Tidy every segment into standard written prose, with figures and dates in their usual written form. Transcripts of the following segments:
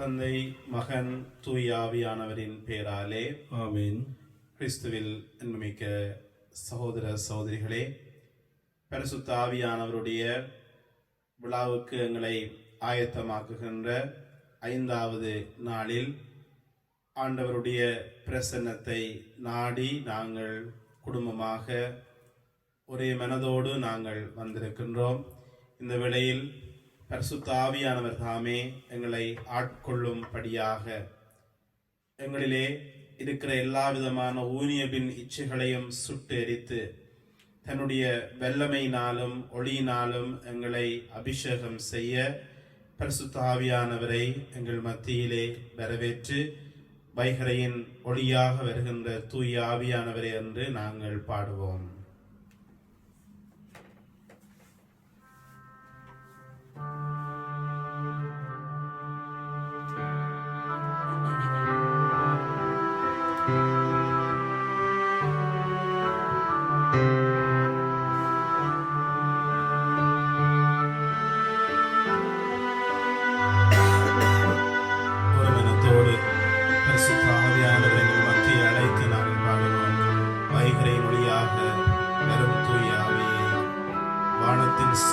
தந்தை, மகன், தூய ஆவியானவரின் பெயராலே ஆமென். கிறிஸ்துவில் அன்புமிக்க சகோதர சகோதரிகளே, பரிசுத்த ஆவியானவருடைய விழாவுக்கு எங்களை ஆயத்தமாக்குகின்ற 5வது நாளில் ஆண்டவருடைய பிரசன்னத்தை நாடி நாங்கள் குடும்பமாக ஒரே மனதோடு நாங்கள் வந்திருக்கின்றோம். இந்த வேளையில் பரிசுத்த ஆவியானவர் தாமே எங்களை ஆட்கொள்ளும்படியாக எங்களிலே இருக்கிற எல்லா விதமான ஊனியபின் இச்சைகளையும் சுட்டு எரித்து தன்னுடைய வல்லமையினாலும் ஒளியினாலும் எங்களை அபிஷேகம் செய்ய பரிசுத்த ஆவியானவரை எங்கள் மத்தியிலே வரவேற்று வைகரையின் ஒளியாக வருகின்ற தூய ஆவியானவரே என்று நாங்கள் பாடுவோம்.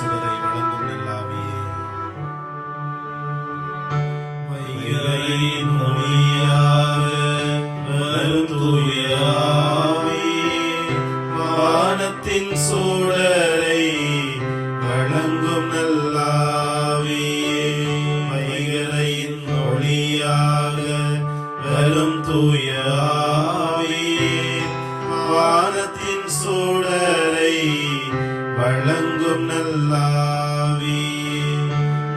சுடரை வழங்கும் நல்லாவியே, வைகரையின் ஒளியாக வரும் தூய ஆவியே, வானத்தின் சுடரை வழங்கும் நல்லாவியே, வைகரையின் ஒளியாக வரும் தூய ஆவியே, வானத்தின் சுடரை வழங்கும் நல்லாவியே,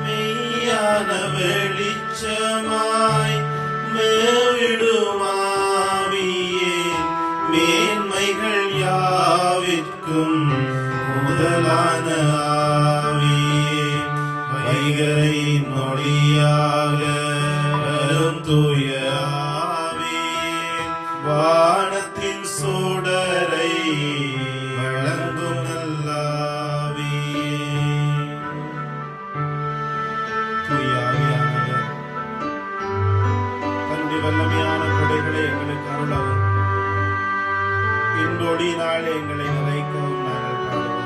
மெய்யான வெளிச்சமாய் மேவிடுமாவியே, மேன்மைகள் யாவிற்கும் முதலான ஆவியே, வைகரையின் ஒளியாக வரும் தூய ஆவியே, வானத்தின் சுடரை வழங்கும் வல்லமையான கொடைகளை எங்களுக்கு அருளவும், இன்றொடியினால் எங்களை நிறைக்கவும் நாங்கள் பாடுவோம்.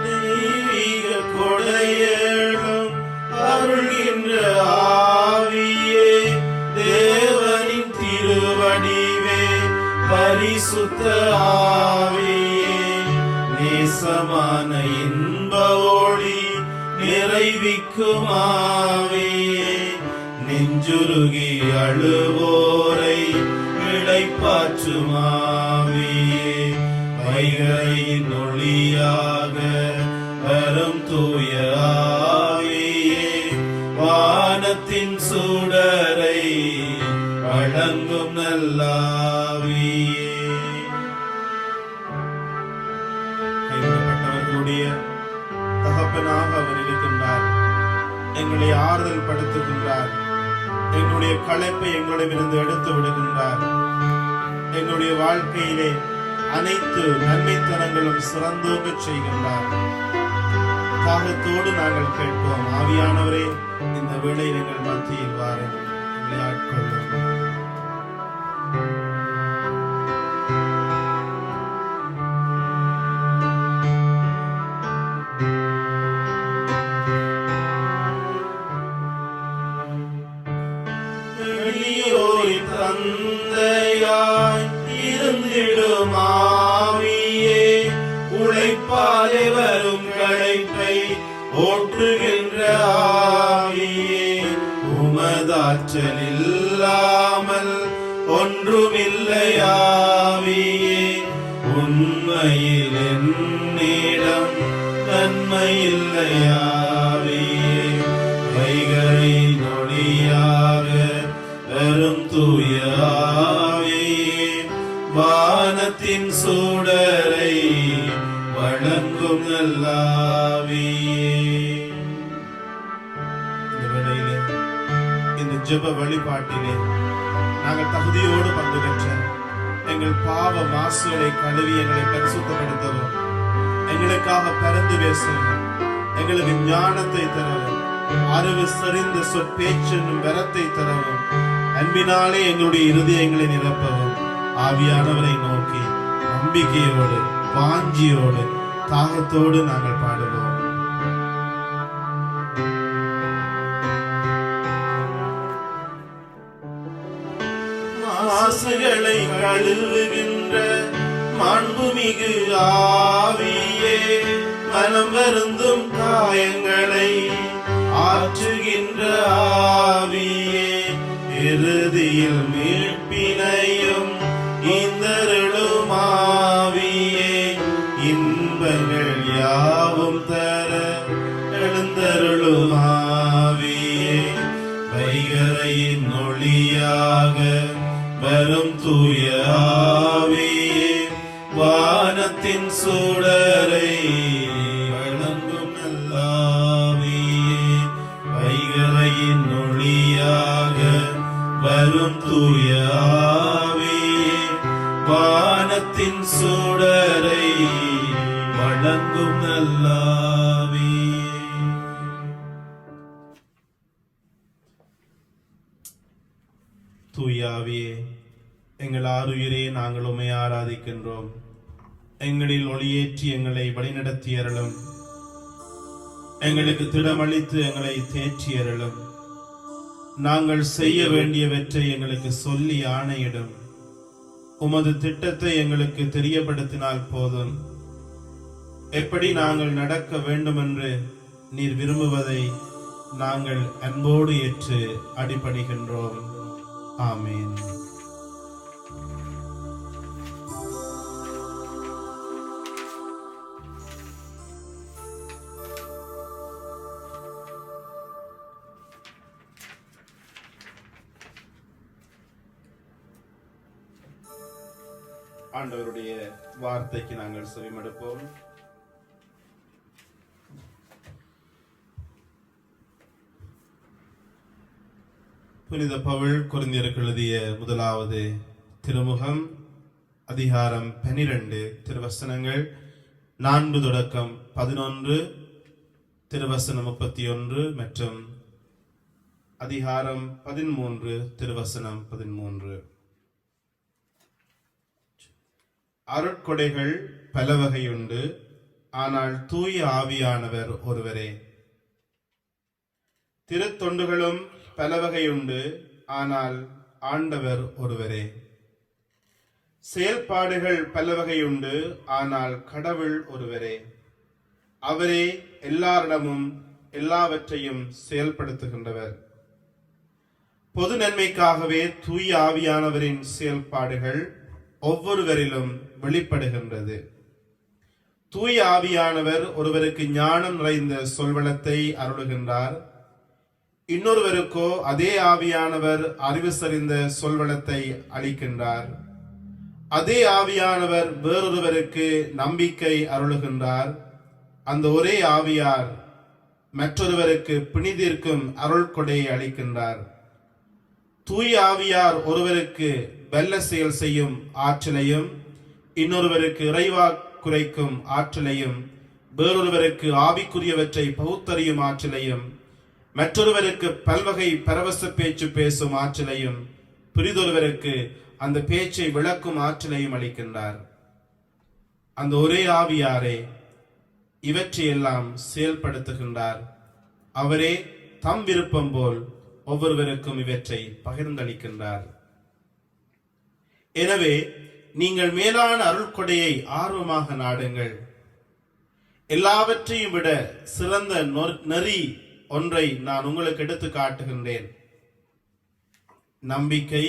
தெய்வீக கொடையேழும் அருள்கின்ற ஆவியே, தேவனின் திருவடிவே பரிசுத்த ஆவியே, நேசமான இன்ப ஒளி நிறைவிக்கும் ஆவியே, நெஞ்சுருகி அழுவோரை இளைப்பாற்றும் ஆவியே, வைகரையின் ஒளியாக வரும் தூய ஆவியே, வானத்தின் சுடரை வழங்கும் நல்லாவியே. கைவிடப்பட்டவர்களுடைய தகப்பனாக அவர் இருக்கின்றார். எங்களை ஆறுதல் படுத்துகின்றார். எங்களுடைய களைப்பை எங்களிடமிருந்து எடுத்து விடுகின்றார். எங்களுடைய வாழ்க்கையிலே அனைத்து நன்மைத்தனங்களும் சிறந்தோங்கச் செய்கின்றார். தாகத்தோடு நாங்கள் கேட்போம். ஆவியானவரே, இந்த வேளையில் எங்கள் மத்தியில் வாரும், எங்களை ஆட்கொள்ளும். எளியோரின் தந்தையாய் இருந்திடும் ஆவியே, உழைப்பாலே வரும் களைப்பை ஓட்டுகின்ற ஆவியே, உமதாற்றல் இல்லாமல் ஒன்றுமில்லை ஆவியே, உண்மையில் என்னிடம் நன்மையில்லை ஆவியே, வைகரையின் ஒளியாக வரும் தூய ஆவியே, வானத்தின் சுடரை வழங்கும் வணங்கும் நல்லாவியே. இந்த வேளையிலே இந்த ஜெப வழிபாட்டிலே நாங்கள் தகுதியோடு பங்கு பெற்ற எங்கள் பாவ மாசுகளை கழுவி எங்களை பரிசுத்தப்படுத்தவும், எங்களுக்காக பரந்து பேசவும், எங்களுக்கு ஞானத்தை தரவும், அறிவு செறிந்த சொற்பேச்சென்னும் வரத்தை தரவும், அன்பினாலே எங்களுடைய இருதயங்களை நிரப்பவும், ஆவியானவரை நோக்கி நம்பிக்கையோடு வாஞ்சியோடு தாகத்தோடு நாங்கள் பாடுவோம். மாசுகளை கழுவுகின்ற மாண்புமிகு ஆவியே, மனம் வருந்தும் காயங்களை ஆற்றுகின்ற ஆவியே, இறுதியில் மீட்பினையும் இந்தருளும் ஆவியே, இன்பங்கள் யாவும் தர எழுந்தருளும் ஆவியே, வைகரையின் ஒளியாக வரும் தூய ஆவியே, வானத்தின் சூடரை வழங்கும் நல்லாவியே, வைகரையின் ஒளியாக வரும் தூய ஆவியே, வானத்தின் சூடரை வழங்கும் நல்லாவியே. தூயாவியே, எங்கள் ஆருயிரே, நாங்கள் உம்மை ஆராதிக்கின்றோம். எங்களில் ஒளியேற்றி எங்களை வழிநடத்தி அருளும். எங்களுக்கு திடமளித்து எங்களை தேற்றி அருளும். நாங்கள் செய்ய வேண்டியவற்றை எங்களுக்கு சொல்லி ஆணையிடும். உமது திட்டத்தை எங்களுக்கு தெரியப்படுத்தினால் போதும். எப்படி நாங்கள் நடக்க வேண்டும் என்று நீர் விரும்புவதை நாங்கள் அன்போடு ஏற்று அடிபணிகின்றோம். ஆமென். ஆண்டவருடைய வார்த்தைக்கு நாங்கள் செவிமடுப்போம். புனித பவுல் கொரிந்தியருக்கு எழுதிய முதலாவது திருமுகம், அதிகாரம் 12, திருவசனங்கள் 4 தொடக்கம் 11, திருவசனம் 31 மற்றும் அதிகாரம் 13, திருவசனம் 13. அருட்கொடைகள் பல வகையுண்டு, ஆனால் தூய ஆவியானவர் ஒருவரே. திருத்தொண்டுகளும் பல வகையுண்டு, ஆனால் ஆண்டவர் ஒருவரே. செயல்பாடுகள் பல வகையுண்டு, ஆனால் கடவுள் ஒருவரே. அவரே எல்லாரிடமும் எல்லாவற்றையும் செயல்படுத்துகின்றவர். பொது நன்மைக்காகவே தூய ஆவியானவரின் செயல்பாடுகள் ஒவ்வொருவரிலும் வெளிப்படுகின்றது. தூய ஆவியானவர் ஒருவருக்கு ஞானம் நிறைந்த சொல்வளத்தை அருளுகின்றார். இன்னொருவருக்கோ அதே ஆவியானவர் அறிவு சரிந்த சொல்வளத்தை அளிக்கின்றார். அதே ஆவியானவர் வேறொருவருக்கு நம்பிக்கை அருளுகின்றார். அந்த ஒரே ஆவியார் மற்றொருவருக்கு பிணிதீர்க்கும் அருள் கொடையை அளிக்கின்றார். தூய ஆவியார் ஒருவருக்கு வல்ல செயல் செய்யும் ஆற்றலையும், இன்னொருவருக்கு இறைவாக்குரைக்கும் ஆற்றலையும், வேறொருவருக்கு ஆவிக்குரியவற்றை பகுத்தறியும் ஆற்றலையும், மற்றொருவருக்கு பல்வகை பரவச பேச்சு பேசும் ஆற்றலையும், பிறிதொருவருக்கு அந்த பேச்சை விளக்கும் ஆற்றலையும் அளிக்கின்றார். அந்த ஒரே ஆவியாரே இவற்றையெல்லாம் செயல்படுத்துகின்றார். அவரே தம் விருப்பம் போல் ஒவ்வொருவருக்கும் இவற்றை பகிர்ந்தளிக்கின்றார். எனவே நீங்கள் மேலான அருள்கொடையை ஆர்வமாக நாடுங்கள். எல்லாவற்றையும் விட சிறந்த நெறி ஒன்றை நான் உங்களுக்கு எடுத்து காட்டுகின்றேன். நம்பிக்கை,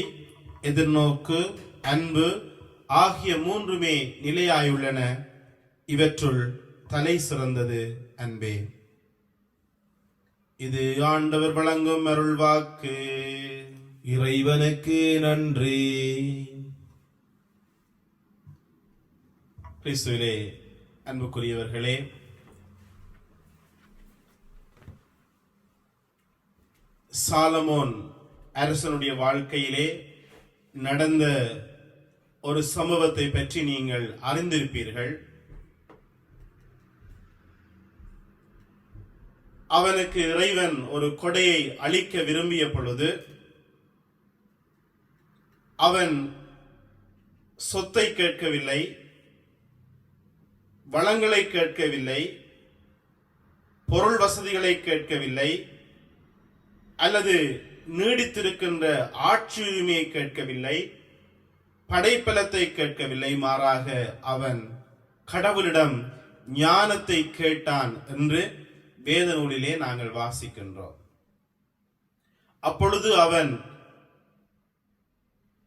எதிர்நோக்கு, அன்பு ஆகிய மூன்றுமே நிலையாயுள்ளன. இவற்றுள் தலை சிறந்தது அன்பே. இது ஆண்டவர் வழங்கும் அருள்வாக்கு. இறைவனுக்கு நன்றி. கிறிஸ்துவிலே அன்புக்குரியவர்களே, சாலமோன் அரசனுடைய வாழ்க்கையிலே நடந்த ஒரு சம்பவத்தை பற்றி நீங்கள் அறிந்திருப்பீர்கள். அவனுக்கு இறைவன் ஒரு கொடையை அளிக்க விரும்பிய பொழுது அவன் சொத்தை கேட்கவில்லை, வளங்களை கேட்கவில்லை, பொருள் வசதிகளை கேட்கவில்லை, அல்லது நீடித்திருக்கின்ற ஆட்சி உரிமையை கேட்கவில்லை, படைப்பலத்தை கேட்கவில்லை. மாறாக அவன் கடவுளிடம் ஞானத்தை கேட்டான் என்று வேத நூலிலே நாங்கள் வாசிக்கின்றோம். அப்பொழுது அவன்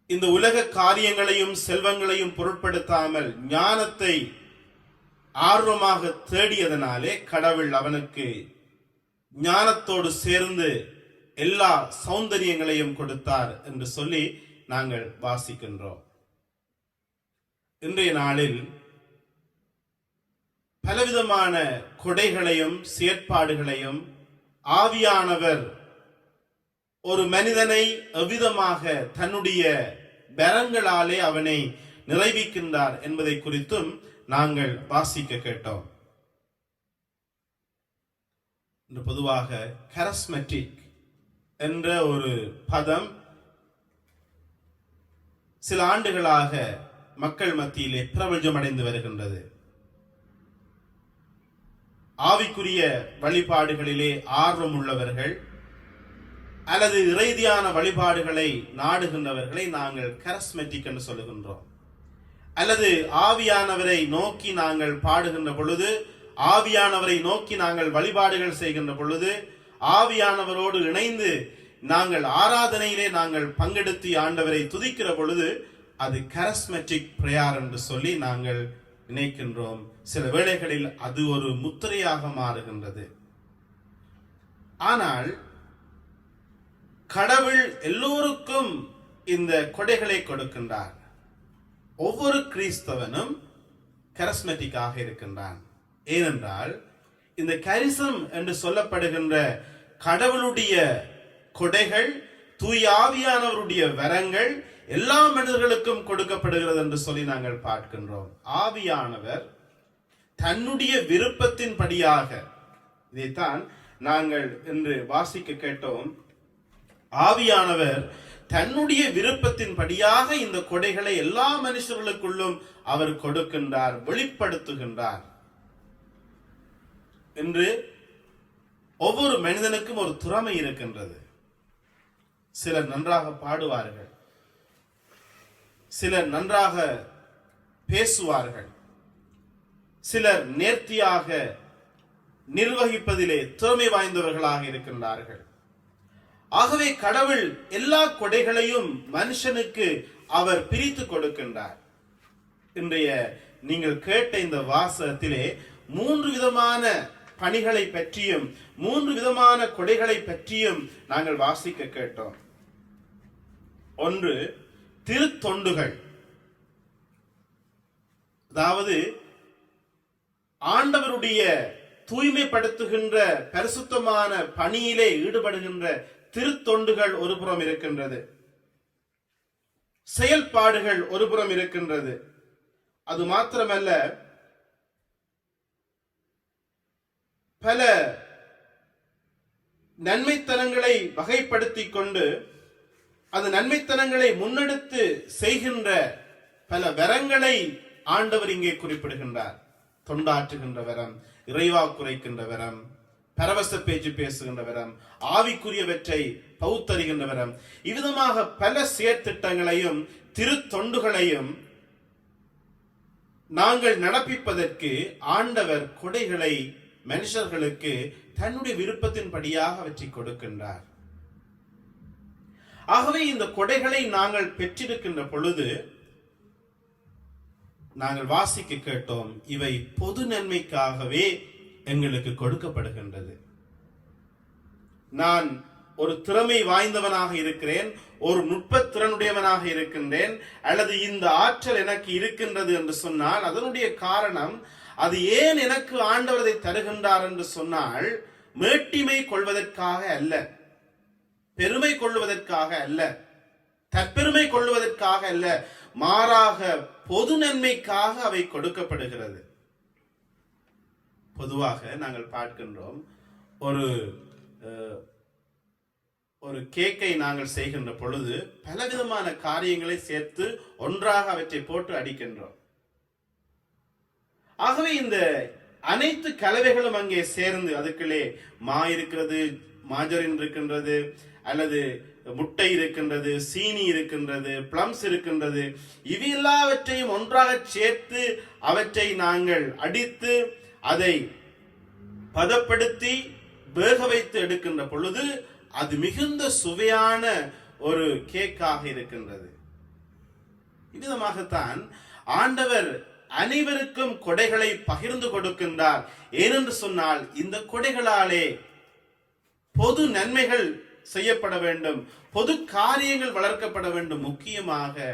இந்த உலக காரியங்களையும் செல்வங்களையும் பொருட்படுத்தாமல் ஞானத்தை ஆர்வமாக தேடியதனாலே கடவுள் அவனுக்கு ஞானத்தோடு சேர்ந்து எல்லா சௌந்தரியங்களையும் கொடுத்தார் என்று சொல்லி நாங்கள் வாசிக்கின்றோம். இன்றைய நாளில் பலவிதமான கொடைகளையும் செயற்பாடுகளையும் ஆவியானவர் ஒரு மனிதனை எவ்விதமாக தன்னுடைய பலங்களாலே அவனை நிறைவிக்கின்றார் என்பதை குறித்தும் நாங்கள் வாசிக்க கேட்டோம். பொதுவாக கரிஸ்மேட்டிக் என்ற ஒரு பதம் சில ஆண்டுகளாக மக்கள் மத்தியிலே பிரபலமடைந்து வருகின்றது. ஆவிக்குரிய வழிபாடுகளிலே ஆர்வம் உள்ளவர்கள் அல்லது இறைதியான வழிபாடுகளை நாடுகின்றவர்களை நாங்கள் கரிஸ்மேட்டிக் என்று சொல்லுகின்றோம். அல்லது ஆவியானவரை நோக்கி நாங்கள் பாடுகின்ற பொழுது, ஆவியானவரை நோக்கி நாங்கள் வழிபாடுகள் செய்கின்ற பொழுது, ஆவியானவரோடு இணைந்து நாங்கள் ஆராதனையிலே நாங்கள் பங்கெடுத்து ஆண்டவரை துதிக்கிற பொழுது அது கரிஸ்மேட்டிக் பிரேயர் என்று சொல்லி நாங்கள் நினைக்கின்றோம். சில வேளைகளில் அது ஒரு முத்திரையாக மாறுகின்றது. ஆனால் கடவுள் எல்லோருக்கும் இந்த கொடைகளை கொடுக்கின்றார். ஒவ்வொரு கிறிஸ்தவனும் கரிஸ்மேட்டிக்காக இருக்கின்றான். ஏனென்றால் இந்த கரிசம் என்று சொல்லப்படுகின்ற கடவுளுடைய கொடைகள், தூய ஆவியானவருடைய வரங்கள் எல்லா மனிதர்களுக்கும் கொடுக்கப்படுகிறது என்று சொல்லி நாங்கள் பார்க்கின்றோம். ஆவியானவர் தன்னுடைய விருப்பத்தின் படியாக, இதைத்தான் நாங்கள் இன்று வாசிக்க கேட்டோம், ஆவியானவர் தன்னுடைய விருப்பத்தின் படியாக இந்த கொடைகளை எல்லா மனுஷர்களுக்குள்ளும் அவர் கொடுக்கின்றார், வெளிப்படுத்துகின்றார். என்று ஒவ்வொரு மனிதனுக்கும் ஒரு திறமை இருக்கின்றது. சிலர் நன்றாக பாடுவார்கள், சிலர் நன்றாக பேசுவார்கள், சிலர் நேர்த்தியாக நிர்வகிப்பதிலே திறமை வாய்ந்தவர்களாக இருக்கின்றார்கள். ஆகவே கடவுள் எல்லா கொடைகளையும் மனுஷனுக்கு அவர் பிரித்து கொடுக்கின்றார். இன்றைய நீங்கள் கேட்ட இந்த வாசகத்திலே 3 விதமான பணிகளை பற்றியும் 3 விதமான கொடைகளை பற்றியும் நாங்கள் வாசிக்க கேட்டோம். ஒன்று, திருத்தொண்டுகள். அதாவது ஆண்டவருடைய தூய்மைப்படுத்துகின்ற பரிசுத்தமான பணியிலே ஈடுபடுகின்ற திருத்தொண்டுகள் ஒரு புறம் இருக்கின்றது, செயல்பாடுகள் ஒரு புறம் இருக்கின்றது. அது மாத்திரமல்ல, பல நன்மைத்தனங்களை வகைப்படுத்திக் கொண்டு அந்த நன்மைத்தனங்களை முன்னெடுத்து செய்கின்ற பல வரங்களை ஆண்டவர் இங்கே குறிப்பிடுகின்றார். தொண்டாற்றுகின்ற வரம், இறைவாக்குரைக்கின்ற வரம், பரவச பேச்சு பேசுகின்ற வரம், ஆவிக்குரியவற்றை பகுத்தறிகின்ற வரம், இவ்விதமாக பல செயற்திட்டங்களையும் திருத்தொண்டுகளையும் நாங்கள் நடப்பிப்பதற்கு ஆண்டவர் கொடைகளை மனுஷர்களுக்கு தன்னுடைய விருப்பத்தின் படியாக அவற்றை கொடுக்கின்றார். ஆகவே இந்த கொடைகளை நாங்கள் பெற்றிருக்கின்ற பொழுது நாங்கள் வாசிக்க கேட்டோம், இவை பொது நன்மைக்காகவே எங்களுக்கு கொடுக்கப்படுகின்றது. நான் ஒரு திறமை வாய்ந்தவனாக இருக்கிறேன், ஒரு நுட்பத்திறனுடையவனாக இருக்கின்றேன், அல்லது இந்த ஆற்றல் எனக்கு இருக்கின்றது என்று சொன்னால் அதனுடைய காரணம் அது ஏன் எனக்கு ஆண்டவர் அதை தருகின்றார் என்று சொன்னால், மேட்டிமை கொள்வதற்காக அல்ல, பெருமை கொள்வதற்காக அல்ல, தற்பெருமை கொள்வதற்காக அல்ல, மாறாக பொது நன்மைக்காக அவை கொடுக்கப்படுகிறது. பொதுவாக நாங்கள் பார்க்கின்றோம், ஒரு கேக்கை நாங்கள் செய்கின்ற பொழுது பலவிதமான காரியங்களை சேர்த்து ஒன்றாக அவற்றை போட்டு அடிக்கின்றோம். ஆகவே இந்த அனைத்து கலவைகளும் அங்கே சேர்ந்து, அதுக்குள்ளே மா இருக்கிறது, மாஜரின் இருக்கின்றது, அல்லது முட்டை இருக்கின்றது, சீனி இருக்கின்றது, பிளம்ஸ் இருக்கின்றது, இவை எல்லாவற்றையும் ஒன்றாக சேர்த்து அவற்றை நாங்கள் அடித்து அதை பதப்படுத்தி வேக வைத்து எடுக்கின்ற பொழுது அது மிகுந்த சுவையான ஒரு கேக்காக இருக்கின்றது. இவ்விதமாகத்தான் ஆண்டவர் அனைவருக்கும் கொடைகளை பகிர்ந்து கொடுக்கின்றார். ஏனென்று சொன்னால், இந்த கொடைகளாலே பொது நன்மைகள் செய்யப்பட வேண்டும், பொது காரியங்கள் வளர்க்கப்பட வேண்டும். முக்கியமாக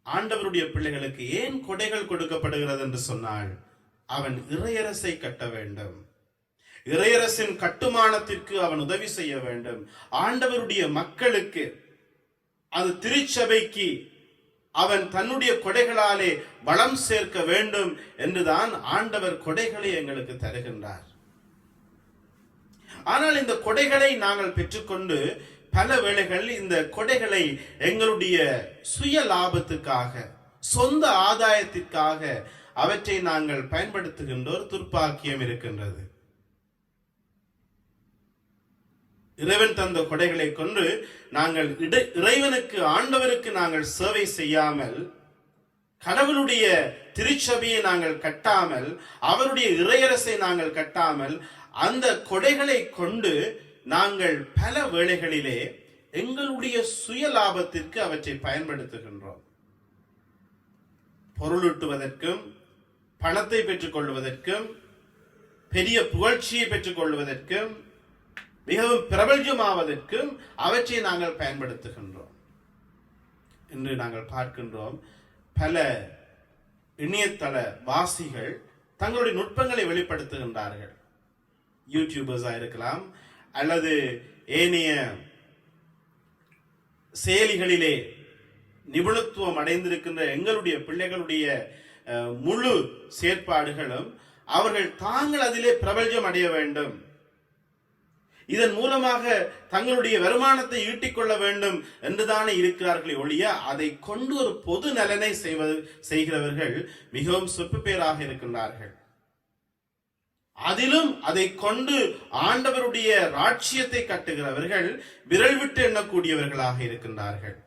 ஆண்டவருடைய பிள்ளைகளுக்கு ஏன் கொடைகள் கொடுக்கப்படுகிறது என்று சொன்னால், அவன் இறையரசை கட்ட வேண்டும், இறையரசின் கட்டுமானத்திற்கு அவன் உதவி செய்ய வேண்டும். ஆண்டவருடைய மக்களுக்கு, அது திருச்சபைக்கு அவன் தன்னுடைய கொடைகளாலே வளம் சேர்க்க வேண்டும் என்றுதான் ஆண்டவர் கொடைகளை எங்களுக்கு தருகின்றார். ஆனால் இந்த கொடைகளை நாங்கள் பெற்றுக்கொண்டு பல வேளைகள் இந்த கொடைகளை எங்களுடைய சுய லாபத்துக்காக, சொந்த ஆதாயத்திற்காக அவற்றை நாங்கள் பயன்படுத்துகின்ற ஒரு துர்ப்பாக்கியம் இருக்கின்றது. இறைவன் தந்த கொடைகளை கொண்டு நாங்கள் இறைவனுக்கு, ஆண்டவருக்கு நாங்கள் சேவை செய்யாமல், கடவுளுடைய திருச்சபையை நாங்கள் கட்டாமல், அவருடைய இறையரசை நாங்கள் கட்டாமல், அந்த கொடைகளை கொண்டு நாங்கள் பல வேளைகளிலே எங்களுடைய சுய லாபத்திற்கு அவற்றை பயன்படுத்துகின்றோம். பொருளூட்டுவதற்கும், பணத்தை பெற்றுக் கொள்வதற்கும், பெரிய புகழ்ச்சியை பெற்றுக் கொள்வதற்கும், மிகவும் பிரபல்யமாவதற்கும் அவற்றை நாங்கள் பயன்படுத்துகின்றோம். இன்று நாங்கள் பார்க்கின்றோம், பல இணையதள வாசிகள் தங்களுடைய நுட்பங்களை வெளிப்படுத்துகின்றார்கள். யூடியூபர்ஸா இருக்கலாம், அல்லது ஏனைய செயலிகளிலே நிபுணத்துவம் அடைந்திருக்கின்ற எங்களுடைய பிள்ளைகளுடைய முழு செயற்பாடுகளும் அவர்கள் தாங்கள் அதிலே பிரபல்யம் அடைய வேண்டும், இதன் மூலமாக தங்களுடைய வருமானத்தை ஈட்டிக்கொள்ள வேண்டும் என்றுதானே இருக்கிறார்களே ஒழிய, அதை கொண்டு ஒரு பொது நலனை செய்கிறவர்கள் மிகவும் சொற்ப பேராக இருக்கின்றார்கள். அதிலும் அதை கொண்டு ஆண்டவருடைய ராட்சியத்தை கட்டுகிறவர்கள் விரல் விட்டு எண்ணக்கூடியவர்களாக இருக்கின்றார்கள்.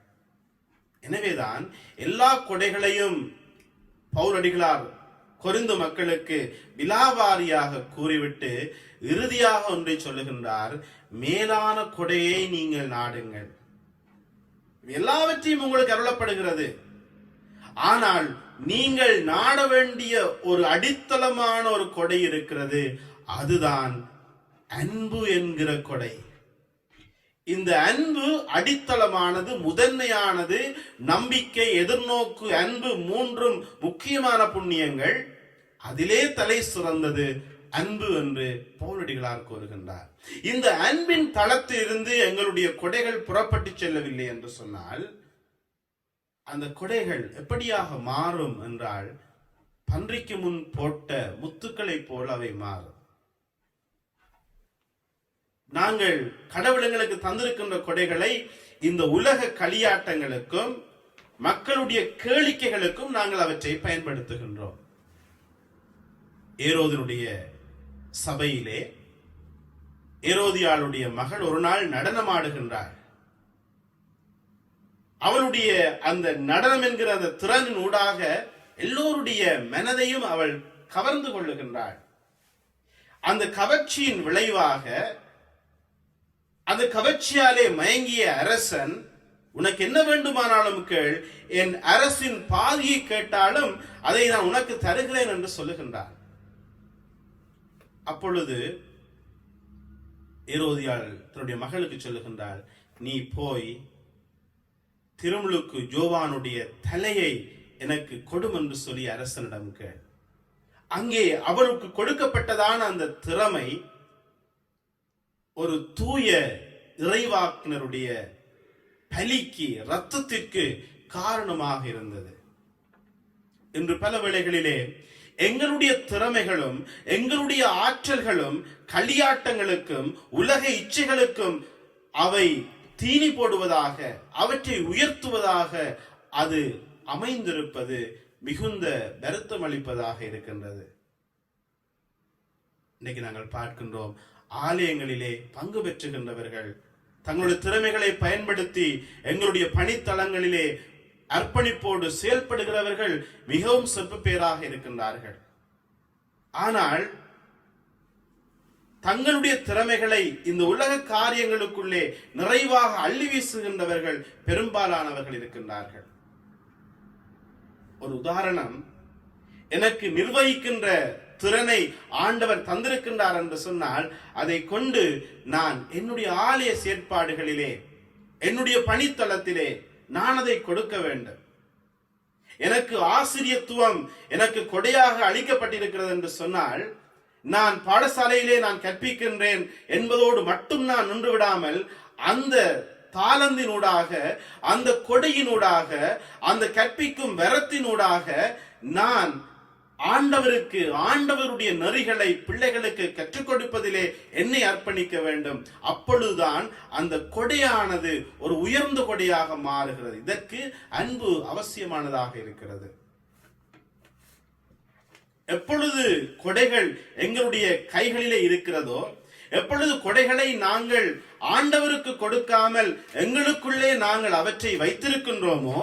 எனவேதான் எல்லா கொடைகளையும் பவுலடிகளார் கொரிந்து மக்களுக்கு விலாவாரியாக கூறிவிட்டு இறுதியாக ஒன்றை சொல்லுகின்றார், மேலான கொடையை நீங்கள் நாடுங்கள். எல்லாவற்றையும் உங்களுக்கு அருளப்படுகிறது, ஆனால் நீங்கள் நாட வேண்டிய ஒரு அடித்தளமான ஒரு கொடை இருக்கிறது, அதுதான் அன்பு என்கிற கொடை. இந்த அன்பு அடித்தளமானது, முதன்மையானது. நம்பிக்கை, எதிர்நோக்கு, அன்பு, மூன்றும் முக்கியமான புண்ணியங்கள். அதிலே தலை சிறந்தது அன்பு என்று பவுலடிகளார் கூறுகின்றார். இந்த அன்பின் தளத்தில் இருந்து எங்களுடைய கொடைகள் புறப்பட்டு செல்லவில்லை என்று சொன்னால், அந்த கொடைகள் எப்படியாக மாறும் என்றால், பன்றிக்கு முன் போட்ட முத்துக்களை போல் அவை மாறும். நாங்கள் கடவுளங்களுக்கு தந்திருக்கின்ற கொடைகளை இந்த உலக களியாட்டங்களுக்கும் மக்களுடைய கேளிக்கைகளுக்கும் நாங்கள் அவற்றை பயன்படுத்துகின்றோம். ஏரோதினுடைய சபையிலே ஏரோதியாளுடைய மகள் ஒரு நாள் நடனமாடுகின்றாள். அவளுடைய அந்த நடனம் என்கிற அந்த திறனின் ஊடாக எல்லோருடைய மனதையும் அவள் கவர்ந்து கொள்ளுகின்றாள். அந்த கவர்ச்சியின் விளைவாக, அந்த கவர்ச்சியாலே மயங்கிய அரசன், உனக்கு என்ன வேண்டுமானாலும் கேள், என் அரசின் பாதியை கேட்டாலும் அதை நான் உனக்கு தருகிறேன் என்று சொல்லுகின்றார். அப்பொழுது ஏரோதியாள் தன்னுடைய மகளுக்கு சொல்லுகின்றாள், நீ போய் திருமுழுக்கு ஜோவானுடைய தலையை எனக்கு கொடும் என்று சொல்லி அரசனிடம் கேள். அங்கே அவளுக்கு கொடுக்கப்பட்டதான அந்த திறமை ஒரு தூய இறைவாக்கினருடைய பலிக்கு, இரத்தத்திற்கு காரணமாக இருந்தது. இன்று பல வேளைகளிலே எங்களுடைய திறமைகளும் எங்களுடைய ஆற்றல்களும் களியாட்டங்களுக்கும் உலக இச்சைகளுக்கும் அவை தீனி போடுவதாக, அவற்றை உயர்த்துவதாக அது அமைந்திருப்பது மிகுந்த வருத்தம் அளிப்பதாக இருக்கின்றது. இன்னைக்கு நாங்கள் பார்க்கின்றோம், ஆலயங்களிலே பங்கு பெற்றுகின்றவர்கள் தங்களுடைய திறமைகளை பயன்படுத்தி எங்களுடைய பணித்தளங்களிலே அர்ப்பணிப்போடு செயல்படுகிறவர்கள் மிகவும் சொற்ப பேராக இருக்கின்றார்கள். ஆனால் தங்களுடைய திறமைகளை இந்த உலக காரியங்களுக்குள்ளே நிறைவாக அள்ளி வீசுகின்றவர்கள் பெரும்பாலானவர்கள் இருக்கின்றார்கள். ஒரு உதாரணம், எனக்கு நிர்வகிக்கின்ற திறனை ஆண்டவர் தந்திருக்கின்றார் என்று சொன்னால் அதை கொண்டு நான் என்னுடைய ஆலய செயற்பாடுகளிலே, என்னுடைய பணித்தளத்திலே நான் அதை கொடுக்க வேண்டும். எனக்கு ஆசிரியத்துவம் எனக்கு கொடையாக அளிக்கப்பட்டிருக்கிறது என்று சொன்னால் நான் பாடசாலையிலே நான் கற்பிக்கின்றேன் என்பதோடு மட்டும் நான் நின்று விடாமல் அந்த தாளந்தினூடாக, அந்த கொடையினூடாக, அந்த கற்பிக்கும் வரத்தினூடாக நான் ஆண்டவருக்கு, ஆண்டவருடைய நெறிகளை பிள்ளைகளுக்கு கற்றுக் கொடுப்பதிலே என்னை அர்ப்பணிக்க வேண்டும். அப்பொழுதுதான் அந்த கொடையானது ஒரு உயர்ந்த கொடையாக மாறுகிறது. இதற்கு அன்பு அவசியமானதாக இருக்கிறது. எப்பொழுது கொடைகள் எங்களுடைய கைகளிலே இருக்கிறதோ, எப்பொழுது கொடைகளை நாங்கள் ஆண்டவருக்கு கொடுக்காமல் எங்களுக்குள்ளே நாங்கள் அவற்றை வைத்திருக்கின்றோமோ,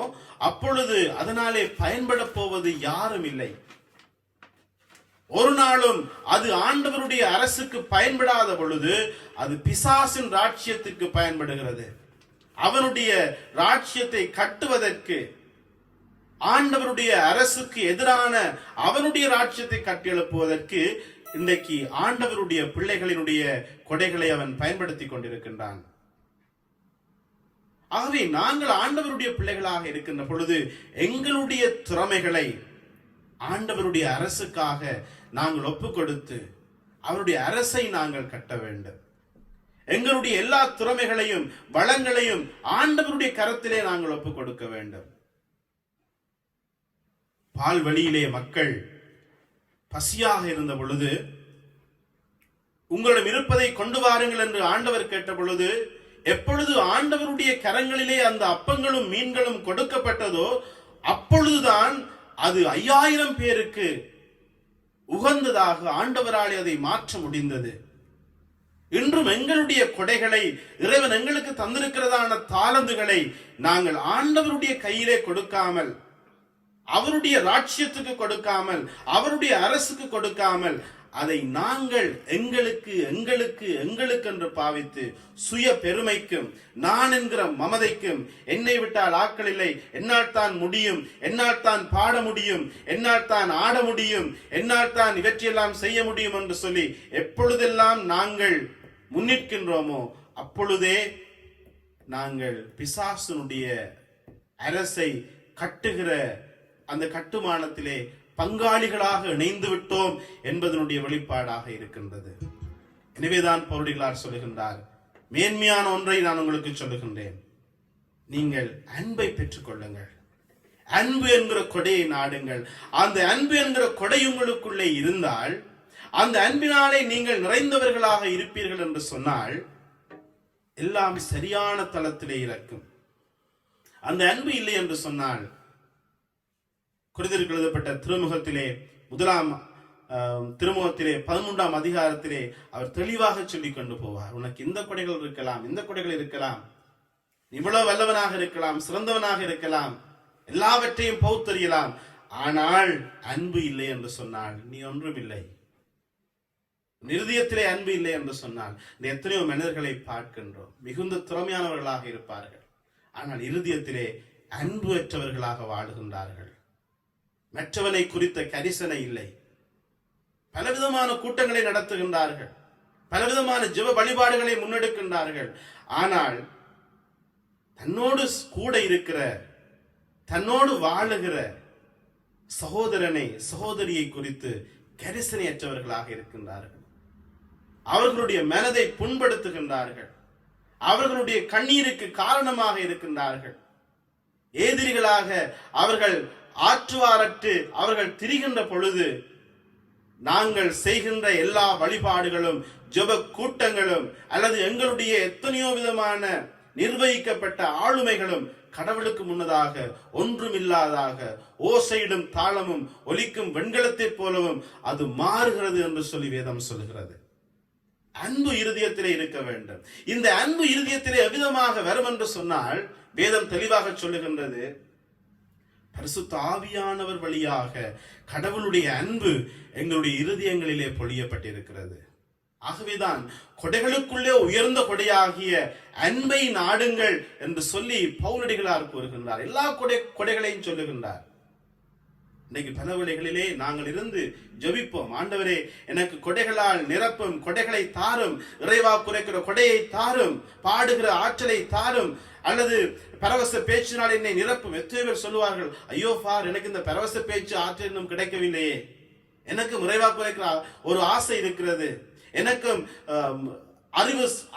அப்பொழுது அதனாலே பயன்பட போவது யாரும் இல்லை. ஒரு நாளும் அது ஆண்டவருடைய அரசுக்கு பயன்படாத பொழுது அது பிசாசின் ராஜ்யத்துக்கு பயன்படுகிறது. அவனுடைய ராஜ்யத்தை கட்டுவதற்கு, ஆண்டவருடைய அரசுக்கு எதிரான அவனுடைய ராஜ்யத்தை கட்டியெழுப்புவதற்கு இன்றைக்கு ஆண்டவருடைய பிள்ளைகளினுடைய கொடைகளை அவன் பயன்படுத்தி கொண்டிருக்கின்றான். ஆகவே நாங்கள் ஆண்டவருடைய பிள்ளைகளாக இருக்கின்ற பொழுது எங்களுடைய திறமைகளை ஆண்டவருடைய அரசுக்காக நாங்கள் ஒப்புக் கொடுத்து அவருடைய அரசை நாங்கள் கட்ட வேண்டும். எங்களுடைய எல்லா திறமைகளையும் வளங்களையும் ஆண்டவருடைய கரத்திலே நாங்கள் ஒப்புக் கொடுக்க வேண்டும். பால் வழியிலே மக்கள் பசியாக இருந்த பொழுது உங்களிடம் இருப்பதை கொண்டு வாருங்கள் என்று ஆண்டவர் கேட்ட பொழுது, எப்பொழுது ஆண்டவருடைய கரங்களிலே அந்த அப்பங்களும் மீன்களும் கொடுக்கப்பட்டதோ அப்பொழுதுதான் அது 5000 பேருக்கு உகந்ததாக ஆண்டவராலே அதை மாற்ற முடிந்தது. இன்றும் எங்களுடைய கொடைகளை, இறைவன் எங்களுக்கு தந்திருக்கிறதான தாளந்துகளை நாங்கள் ஆண்டவருடைய கையிலே கொடுக்காமல், அவருடைய ராஜ்யத்துக்கு கொடுக்காமல், அவருடைய அரசுக்கு கொடுக்காமல், அதை நாங்கள் எங்களுக்கு எங்களுக்கு எங்களுக்கு என்று பாவித்து சுய பெருமைக்கும், நான் என்கிற மமதைக்கும், என்னை விட்டால் ஆக்கள் இல்லை, என்னால் தான் முடியும், என்னால் தான் பாட முடியும், என்னால் தான் ஆட முடியும், என்னால் தான் இவற்றையெல்லாம் செய்ய முடியும் என்று சொல்லி எப்பொழுதெல்லாம் நாங்கள் முன்னிற்கின்றோமோ அப்பொழுதே நாங்கள் பிசாசுனுடைய அரசை கட்டுகிற அந்த கட்டுமானத்திலே பங்காளிகளாக இணைந்து விட்டோம் என்பதனுடைய வெளிப்பாடாக இருக்கின்றது. எனவேதான் பவுலடிகளார் சொல்லுகின்றார், மேன்மையான ஒன்றை நான் உங்களுக்கு சொல்லுகின்றேன், நீங்கள் அன்பை பெற்றுக் கொள்ளுங்கள், அன்பு என்கிற கொடையை நாடுங்கள். அந்த அன்பு என்கிற கொடை உங்களுக்குள்ளே இருந்தால், அந்த அன்பினாலே நீங்கள் நிறைந்தவர்களாக இருப்பீர்கள் என்று சொன்னால் எல்லாம் சரியான தளத்திலே இறக்கும். அந்த அன்பு இல்லை என்று சொன்னால், கொரிந்தியருக்கு எழுதப்பட்ட திருமுகத்திலே 1 திருமுகத்திலே 13ஆம் அதிகாரத்திலே அவர் தெளிவாக சொல்லிக் கொண்டு போவார், உனக்கு இந்த கொடைகள் இருக்கலாம், இந்த கொடைகள் இருக்கலாம், இவ்வளவு வல்லவனாக இருக்கலாம், சிறந்தவனாக இருக்கலாம், எல்லாவற்றையும் பௌத்தறியலாம், ஆனால் அன்பு இல்லை என்று சொன்னால் நீ ஒன்றும் இல்லை. நிருதயத்திலே அன்பு இல்லை என்று சொன்னால், இந்த எத்தனையோ மனிதர்களை பார்க்கின்றோம், மிகுந்த திறமையானவர்களாக இருப்பார்கள், ஆனால் இருதயத்திலே அன்பு அற்றவர்களாக வாழுகின்றார்கள். மற்றவனை குறித்த கரிசனை இல்லை. பலவிதமான கூட்டங்களை நடத்துகின்றார்கள், பலவிதமான ஜெப வழிபாடுகளை முன்னெடுக்கின்றார்கள், ஆனால் தன்னோடு கூட இருக்கிற, தன்னோடு வாழுகிற சகோதரனை, சகோதரியை குறித்து கரிசனையற்றவர்களாக இருக்கின்றார்கள். அவர்களுடைய மனதை புண்படுத்துகின்றார்கள். அவர்களுடைய கண்ணீருக்கு காரணமாக இருக்கின்றார்கள். எதிரிகளாக அவர்கள் ஆற்றுவாரற்று அவர்கள் திரிகின்ற பொழுது நாங்கள் செய்கின்ற எல்லா வழிபாடுகளும் ஜெப கூட்டங்களும் அல்லது எங்களுடைய எத்தனையோ விதமான நிர்வகிக்கப்பட்ட ஆளுமைகளும் கடவுளுக்கு முன்னதாக ஒன்றுமில்லாதாக ஓசையிடும் தாளமும் ஒலிக்கும் வெண்கலத்தை போலவும் அது மாறுகிறது என்று சொல்லி வேதம் சொல்லுகிறது. அன்பு இருதயத்திலே இருக்க வேண்டும். இந்த அன்பு இருதயத்திலே எவ்விதமாக வரும் என்று சொன்னால் வேதம் தெளிவாக சொல்லுகின்றது, பரிசுத்த ஆவியானவர் வழியாக கடவுளுடைய அன்பு எங்களுடைய இருதயங்களிலே பொழியப்பட்டிருக்கிறது. ஆகவேதான் கொடைகளுக்குள்ளே உயர்ந்த கொடையாகிய அன்பை நாடுங்கள் என்று சொல்லி பவுலடிகளார் கூறுகின்றார். எல்லா கொடைகளையும் சொல்லுகின்றார். இன்னைக்கு பல வேளைகளிலே நாங்கள் இருந்து ஜெபிப்போம், ஆண்டவரே எனக்கு கொடைகளால் நிரப்பும், கொடைகளை தாரும், இறைவா குறைக்கிற கொடையை தாரும், பாடுகிற ஆற்றலை தாரும், அல்லது பரவச பேச்சினால் என்னை நிரப்பும். எத்தனை பேர் சொல்லுவார்கள், ஐயோ பார் எனக்கு இந்த பரவச பேச்சு ஆற்றல் இன்னும் கிடைக்கவில்லையே, எனக்கும் இறைவா குறைக்கிற ஒரு ஆசை இருக்கிறது, எனக்கும்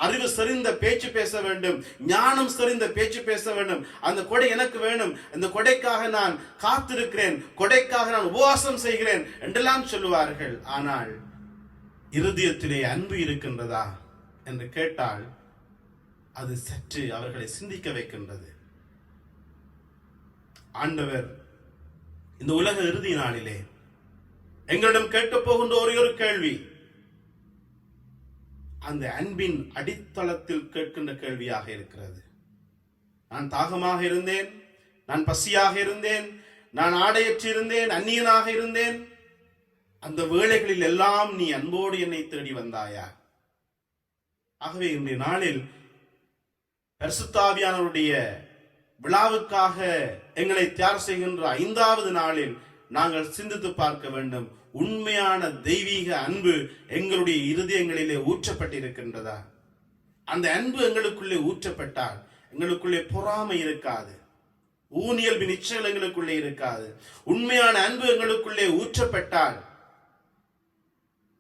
அறிவு செறிந்த பேச்சு பேச வேண்டும், ஞானம் செறிந்த பேச்சு பேச வேண்டும், அந்த கொடை எனக்கு வேணும், இந்த கொடைக்காக நான் காத்திருக்கிறேன், கொடைக்காக நான் உபவாசம் செய்கிறேன் என்றெல்லாம் சொல்லுவார்கள். ஆனால் இருதயத்திலே அன்பு இருக்கின்றதா என்று கேட்டால் அது சற்று அவர்களை சிந்திக்க வைக்கின்றது. ஆண்டவர் இந்த உலக இறுதி நாளிலே எங்களிடம் கேட்க போகின்ற ஒரே ஒரு கேள்வி, அந்த அன்பின் அடித்தளத்தில் கேட்கின்ற கேள்வியாக இருக்கிறது. நான் தாகமாக இருந்தேன், நான் பசியாக இருந்தேன், நான் ஆடையற்று இருந்தேன், அந்நியனாக இருந்தேன், அந்த வேளைகளில் எல்லாம் நீ அன்போடு என்னை தேடி வந்தாயா? ஆகவே இன்றைய நாளில் பரிசுத்த ஆவியானவருடைய விழாவுக்காக எங்களை தயார் செய்கின்ற 5வது நாளில் நாங்கள் சிந்தித்து பார்க்க வேண்டும், உண்மையான தெய்வீக அன்பு எங்களுடைய இருதயங்களிலே ஊற்றப்பட்டிருக்கின்றதா? அந்த அன்பு எங்களுக்குள்ளே ஊற்றப்பட்டால் எங்களுக்குள்ளே பொறாமை இருக்காது, ஊனியல்பின் இச்சைகள் எங்களுக்குள்ளே இருக்காது. உண்மையான அன்பு எங்களுக்குள்ளே ஊற்றப்பட்டால்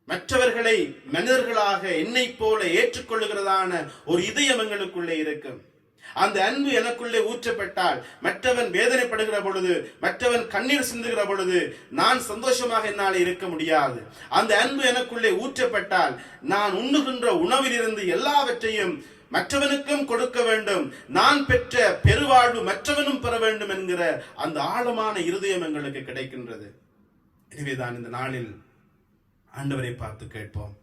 மற்றவர்களை மனிதர்களாக என்னை போல ஏற்றுக்கொள்ளுகிறதான ஒரு இதயம் எங்களுக்குள்ளே இருக்கும். அந்த அன்பு எனக்குள்ளே ஊற்றப்பட்டால் மற்றவன் வேதனைப்படுகிற பொழுது, மற்றவன் கண்ணீர் சிந்துகிற பொழுது நான் சந்தோஷமாக என்னால் இருக்க முடியாது. அந்த அன்பு எனக்குள்ளே ஊற்றப்பட்டால் நான் உண்ணுகின்ற உணவிலிருந்து எல்லாவற்றையும் மற்றவனுக்கும் கொடுக்க வேண்டும், நான் பெற்ற பெருவாழ்வு மற்றவனும் பெற வேண்டும் என்கிற அந்த ஆழமான இருதயம் எங்களுக்கு கிடைக்கின்றது. எனவேதான் இந்த நாளில் ஆண்டவரை பார்த்து கேட்போம்,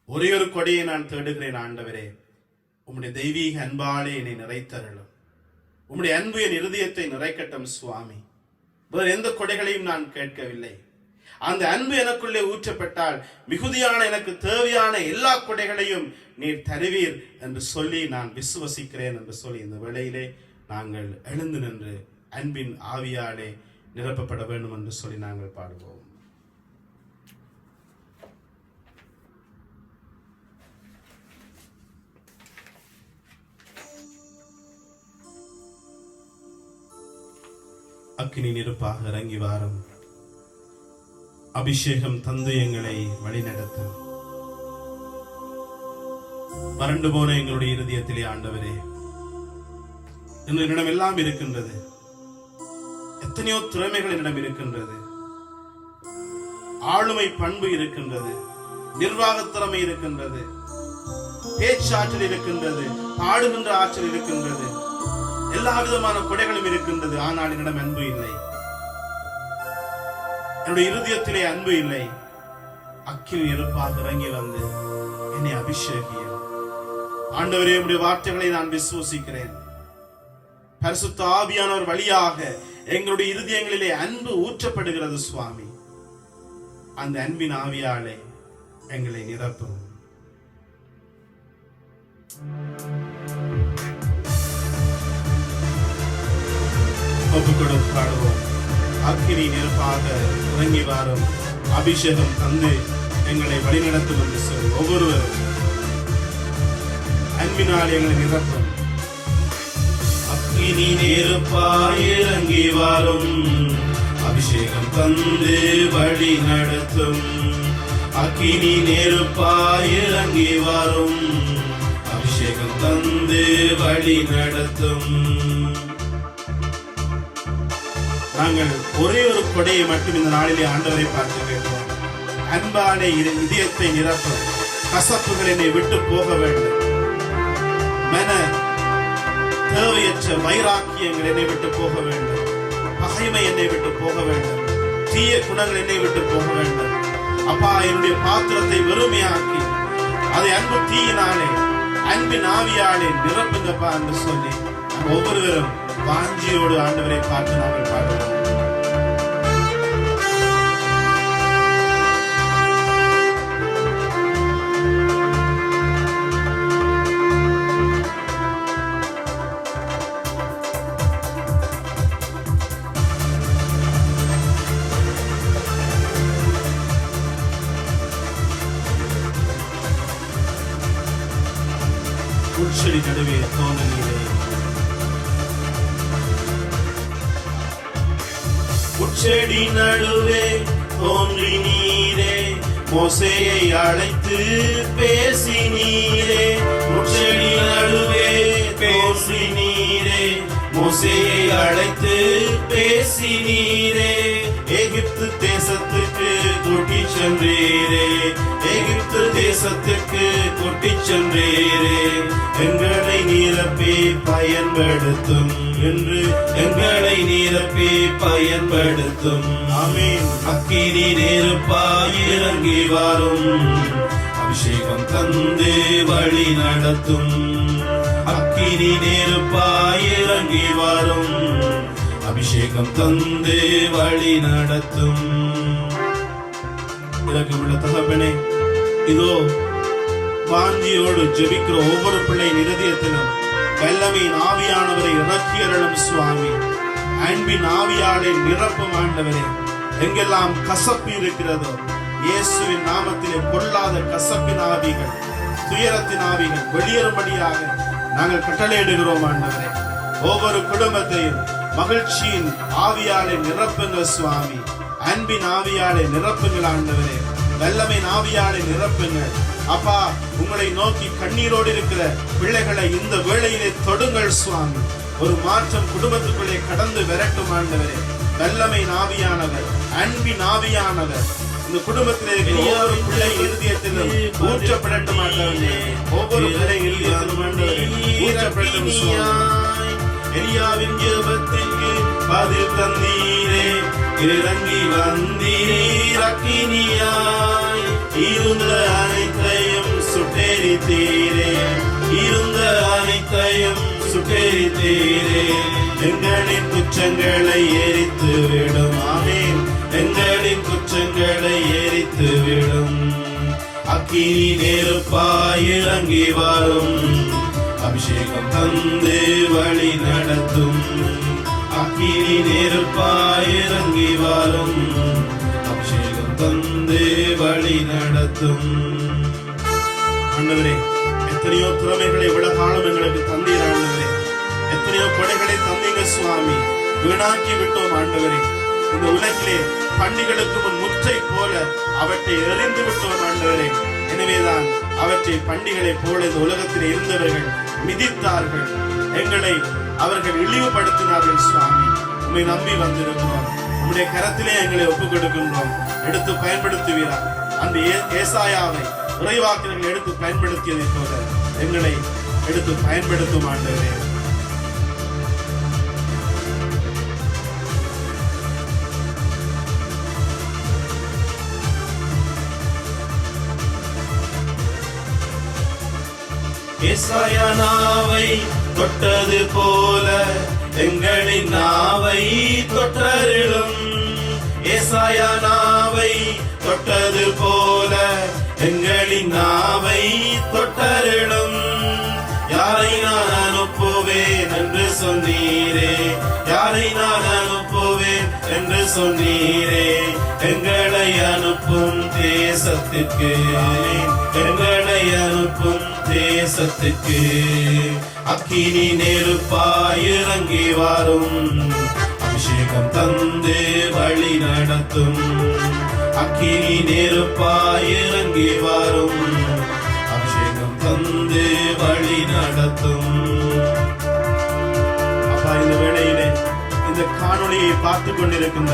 ஒரே ஒரு கொடையை நான் தேடுகிறேன் ஆண்டவரே, உம்முடைய தெய்வீக அன்பாலே என்னை நிறைத்தருளும், உம்முடைய அன்பு என் இருதயத்தை நிறைக்கட்டும் சுவாமி. வேறு எந்த கொடைகளையும் நான் கேட்கவில்லை. அந்த அன்பு எனக்குள்ளே ஊற்றப்பட்டால் மிகுதியான எனக்கு தேவையான எல்லா கொடைகளையும் நீர் தருவீர் என்று சொல்லி நான் விசுவசிக்கிறேன் என்று சொல்லி இந்த வேளையிலே நாங்கள் எழுந்து நின்று அன்பின் ஆவியாலே நிரப்பப்பட வேண்டும் என்று சொல்லி நாங்கள் பாடுவோம். அக்கினி நெருப்பாக இறங்கி வாரும், அபிஷேகம் தந்து எங்களை வழிநடத்தும். வறண்டு போன எங்களுடைய இருதயத்திலே ஆண்டவரே, என்னிடம் எல்லாம் இருக்கின்றது, எத்தனையோ திறமைகள் என்னிடம் இருக்கின்றது, ஆளுமை பண்பு இருக்கின்றது, நிர்வாக திறமை இருக்கின்றது, பேச்சாற்றல் இருக்கின்றது, பாடுகின்ற ஆற்றல் இருக்கின்றது, எல்லா விதமான கொடைகளும் இருக்கின்றது. ஆனால் என்னிடம் அன்பு இல்லை, என்னுடைய இருதயத்திலே அன்பு இல்லை. அக்கினி நெருப்பாக இறங்கி வந்து என்னை அபிஷேகியும். ஆண்டவரே, உம்முடைய வார்த்தைகளை நான் விசுவசிக்கிறேன். பரிசுத்த ஆவியானவர் வழியாக எங்களுடைய இருதயங்களிலே அன்பு ஊற்றப்படுகிறது சுவாமி. அந்த அன்பின் ஆவியாலே எங்களை நிரப்பும். ஒப்புக்கொடும் பாடுவோம். அக்கினி நெருப்பாக இறங்கி வாரும், அபிஷேகம் தந்து எங்களை வழிநடத்தும் என்று சொல்லி ஒவ்வொருவரும் அன்பினால் எங்களை நிரப்பும். அக்கினி நெருப்பாய் இறங்கி வாரும், அபிஷேகம் தந்து வழி நடத்தும். அக்கினி நெருப்பாய் இறங்கி வரும், அபிஷேகம் தந்து வழி நடத்தும். நாங்கள் ஒரே ஒரு கொடையை மட்டும் இந்த நாளிலே ஆண்டவரை பார்த்து கேட்போம். அன்பான இதயத்தை நிரப்பும், கசப்புகள் என்னை விட்டு போக வேண்டும், மன தேவையற்ற வைராக்கியங்கள் என்னை விட்டு போக வேண்டும், பகைமை என்னை விட்டு போக வேண்டும், தீய குணங்கள் என்னை விட்டு போக வேண்டும். அப்பா, என்னுடைய பாத்திரத்தை வெறுமையாக்கி அதை அன்பு தீயினாலே அன்பின் ஆவியாலே நிரப்புங்கப்பா என்று சொல்லி ஒவ்வொருவரும் வாஞ்சியோடு ஆண்டவரை பார்த்து நாங்கள் பாடுவோம். உச்சடி நடுவே தோன்றினீரே, உச்சடி நடுவே தோன்றினீரே, மோசேயை அழைத்து பேசினீரே. உச்சடி நடுவே தோன்றினீரே, மோசேயை அழைத்து பேசினீரே. எகிப்து தேசத்துக்கு கூட்டிச் சென்றீரே, எகிப்து தேசத்துக்கு கூட்டிச் சென்றீரே. எங்களை நிரப்பி பயன்படுத்தும் என்று, எங்களை நிரப்பி பயன்படுத்தும். ஆமென். அக்கினி நெருப்பாய் இறங்கி வரும், அபிஷேகம் தந்து வழி நடத்தும். அக்கினி நெருப்பாய் இறங்கி வரும், அபிஷேகம் தந்து வழி நடத்தும். இரக்கமுள்ள தகப்பனே, இதோ வாஞ்சியோடு ஜெபிக்கிற ஒவ்வொரு பிள்ளையின் இருதயத்திலும் வல்லமையின் ஆவியானவரை இறக்கியருளும் சுவாமி. அன்பின் ஆவியாலே நிரப்பும் ஆண்டவரே. எங்கெல்லாம் கசப்பு இருக்கிறதோ இயேசுவின் நாமத்திலே பொல்லாத கசப்பின் ஆவிகள், துயரத்தின் ஆவிகள் வெளியேறும்படியாக நாங்கள் கட்டளையிடுகிறோம் ஆண்டவரே. ஒவ்வொரு குடும்பத்தையும் மகிழ்ச்சியின் ஆவியாலே நிரப்புங்க சுவாமி. அன்பின் ஆவியாலே நிரப்புங்கள் ஆண்டவரே. வல்லமையின் ஆவியாலே நிரப்புங்கள் அப்பா. உங்களை நோக்கி கண்ணீரோடு இருக்கிற பிள்ளைகளை இந்த வேளையிலே தொடுங்கள் சுவாமி. ஒரு மாற்றம் குடும்பத்துக்குள்ளே கடந்து விரட்டும் ஆண்டவரே. வல்லமையின் ஆவியானவர், அன்பின் ஆவியானவர் இந்த குடும்பத்திலே ஒவ்வொரு பிள்ளை இருதயத்திலும் ஊற்றப்படட்டும் ஆண்டவரே. ஒவ்வொரு பிள்ளை இருதயத்திலும் ஆண்டவரே ஊற்றப்படட்டும் சுவாமி. எலியாவின் ஜெபத்திற்கு பதில் தந்தீரே, இறங்கி வந்தீர் அக்கினியாய். இருந்த அனைத்தையும் சுட்டெரித்தீரே, இருந்த அனைத்தையும் சுட்டெரித்தீரே. எங்களின் குற்றங்களை எரித்து விடும். ஆமென். எங்களின் குற்றங்களை எரித்து விடும். அக்கினி நெருப்பாய் இறங்கி வரும், அபிஷேகம் தந்து வழி நடத்தும். அக்கினி நெருப்பாய் இறங்கி வரும், அபிஷேகம் தந்து வழி நடத்தும். ஆண்டவரே, எத்தனையோ திறமைகளை இவ்வளவு காலம் எங்களுக்கு தந்தீர் ஆண்டவரே. எத்தனையோ கொடைகளை தந்தீங்க சுவாமி. வீணாக்கி விட்டோம் ஆண்டவரே. இந்த உலகிலே பண்டிகளுக்கு முன் முற்றை போல அவற்றை எறிந்து விட்டோம் ஆண்டவரே. எனவேதான் அவற்றை பண்டிகளை போல இந்த உலகத்தில் இருந்தவர்கள் மிதித்தார்கள், எங்களை அவர்கள் இழிவுபடுத்தினார்கள் சுவாமி. உம்மை நம்பி வந்திருக்கிறோம். உம்முடைய கரத்திலே எங்களை ஒப்புக் கொடுக்கின்றோம். எடுத்து பயன்படுத்துவீரா? அந்த ஏசாயாவை இறைவாக்கினர்கள் எடுத்து பயன்படுத்தியதை போல எங்களை எடுத்து பயன்படுத்தும் ஆண்டவரே. ஏசாயா நாவை தொட்டது போல எங்களின் நாவை தொட்டருளும். ஏசாயா நாவை தொட்டது போல எங்களின் நாவை தொட்டருளும். யாரை நான் அனுப்புவேன் என்று சொன்னீரே, யாரை நான் அனுப்புவேன் என்று சொன்னீரே. எங்களை அனுப்பும் தேசத்திற்கு, எங்களை அனுப்பும் தேசத்துக்கு. அக்கினி நெருப்பாய் இறங்கி வரும், அபிஷேகம் தந்து வழி நடத்தும். அக்கினி நெருப்பாய் இறங்கி வரும், அபிஷேகம் தந்து வழி நடத்தும். அப்பா, இந்த வேளையிலே இந்த காணொளியை பார்த்து கொண்டிருக்கின்ற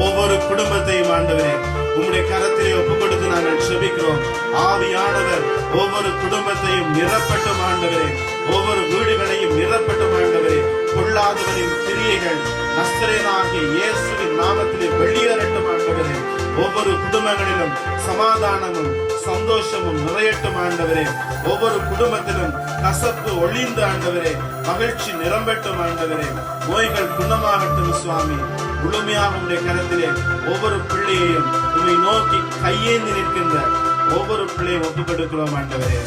ஒவ்வொரு குடும்பத்தையும் ஆண்டவரே உம்முடைய கரத்திலே ஒப்புக் கொடுத்து நாங்கள் செபிக்கிறோம். ஆவியானவர் ஒவ்வொரு குடும்பத்தையும் நிரப்பட்டும் ஆண்டவரே, ஒவ்வொரு வீடுகளையும் நிரப்பட்டும் ஆண்டவரே. பொல்லாதவரின் கிரியைகள் நஸ்ரேயனாகிய இயேசுவின் நாமத்திலே வெளியேறட்டும் ஆண்டவரே. ஒவ்வொரு குடும்பங்களிலும் சமாதானமும் சந்தோஷமும் நிறையட்டும் ஆண்டவரே. ஒவ்வொரு குடும்பத்திலும் கசப்பு ஒளிந்து ஆண்டவரே, மகிழ்ச்சி நிரம்பட்டும் ஆண்டவரே. நோய்கள் குணமாகட்டும் சுவாமி. முழுமையாக உடைய கரத்திலே ஒவ்வொரு பிள்ளையையும் உன்னை நோக்கி கையேந்தி நிற்கின்ற ஒவ்வொரு பிள்ளையும் ஒப்புக் கொடுக்கிறோம் ஆண்டவரே.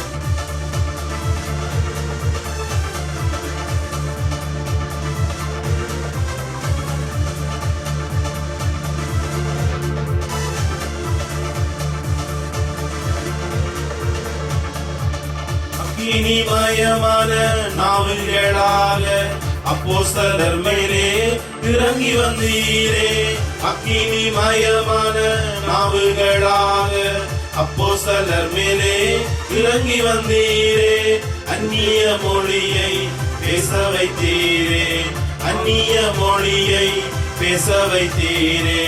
அக்கினிமயமான நாவுகளாக அப்போஸ்தலர் மேலே இறங்கி வந்தீரே. அக்கினிமயமான நாவுகளாக அப்போஸ்தலர் மேலே இறங்கி வந்தீரே. அந்நிய மொழியை பேச வைத்தீரே, அந்நிய மொழியை பேச வைத்தீரே.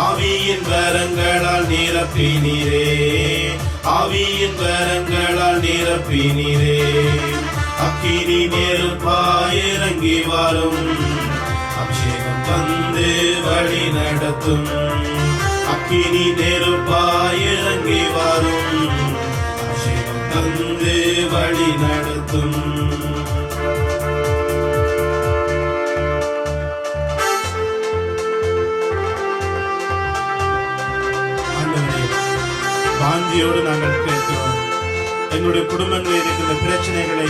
ஆவியின் வரங்களால் நிரப்பினீரே, ஆவியின் வரங்களால் நிரப்பினீரே. அக்கினி நெருப்பாய் இறங்கி வரும், அபிஷேகம் தந்து வழி நடத்தும். அக்கினி நெருப்பாய் இறங்கி வரும், அபிஷேகம் தந்து வழி நடத்தும். வாஞ்சியோடு நாங்கள் கேட்கிறோம், எங்களுடைய குடும்பங்களில் இருக்கிற பிரச்சனைகளை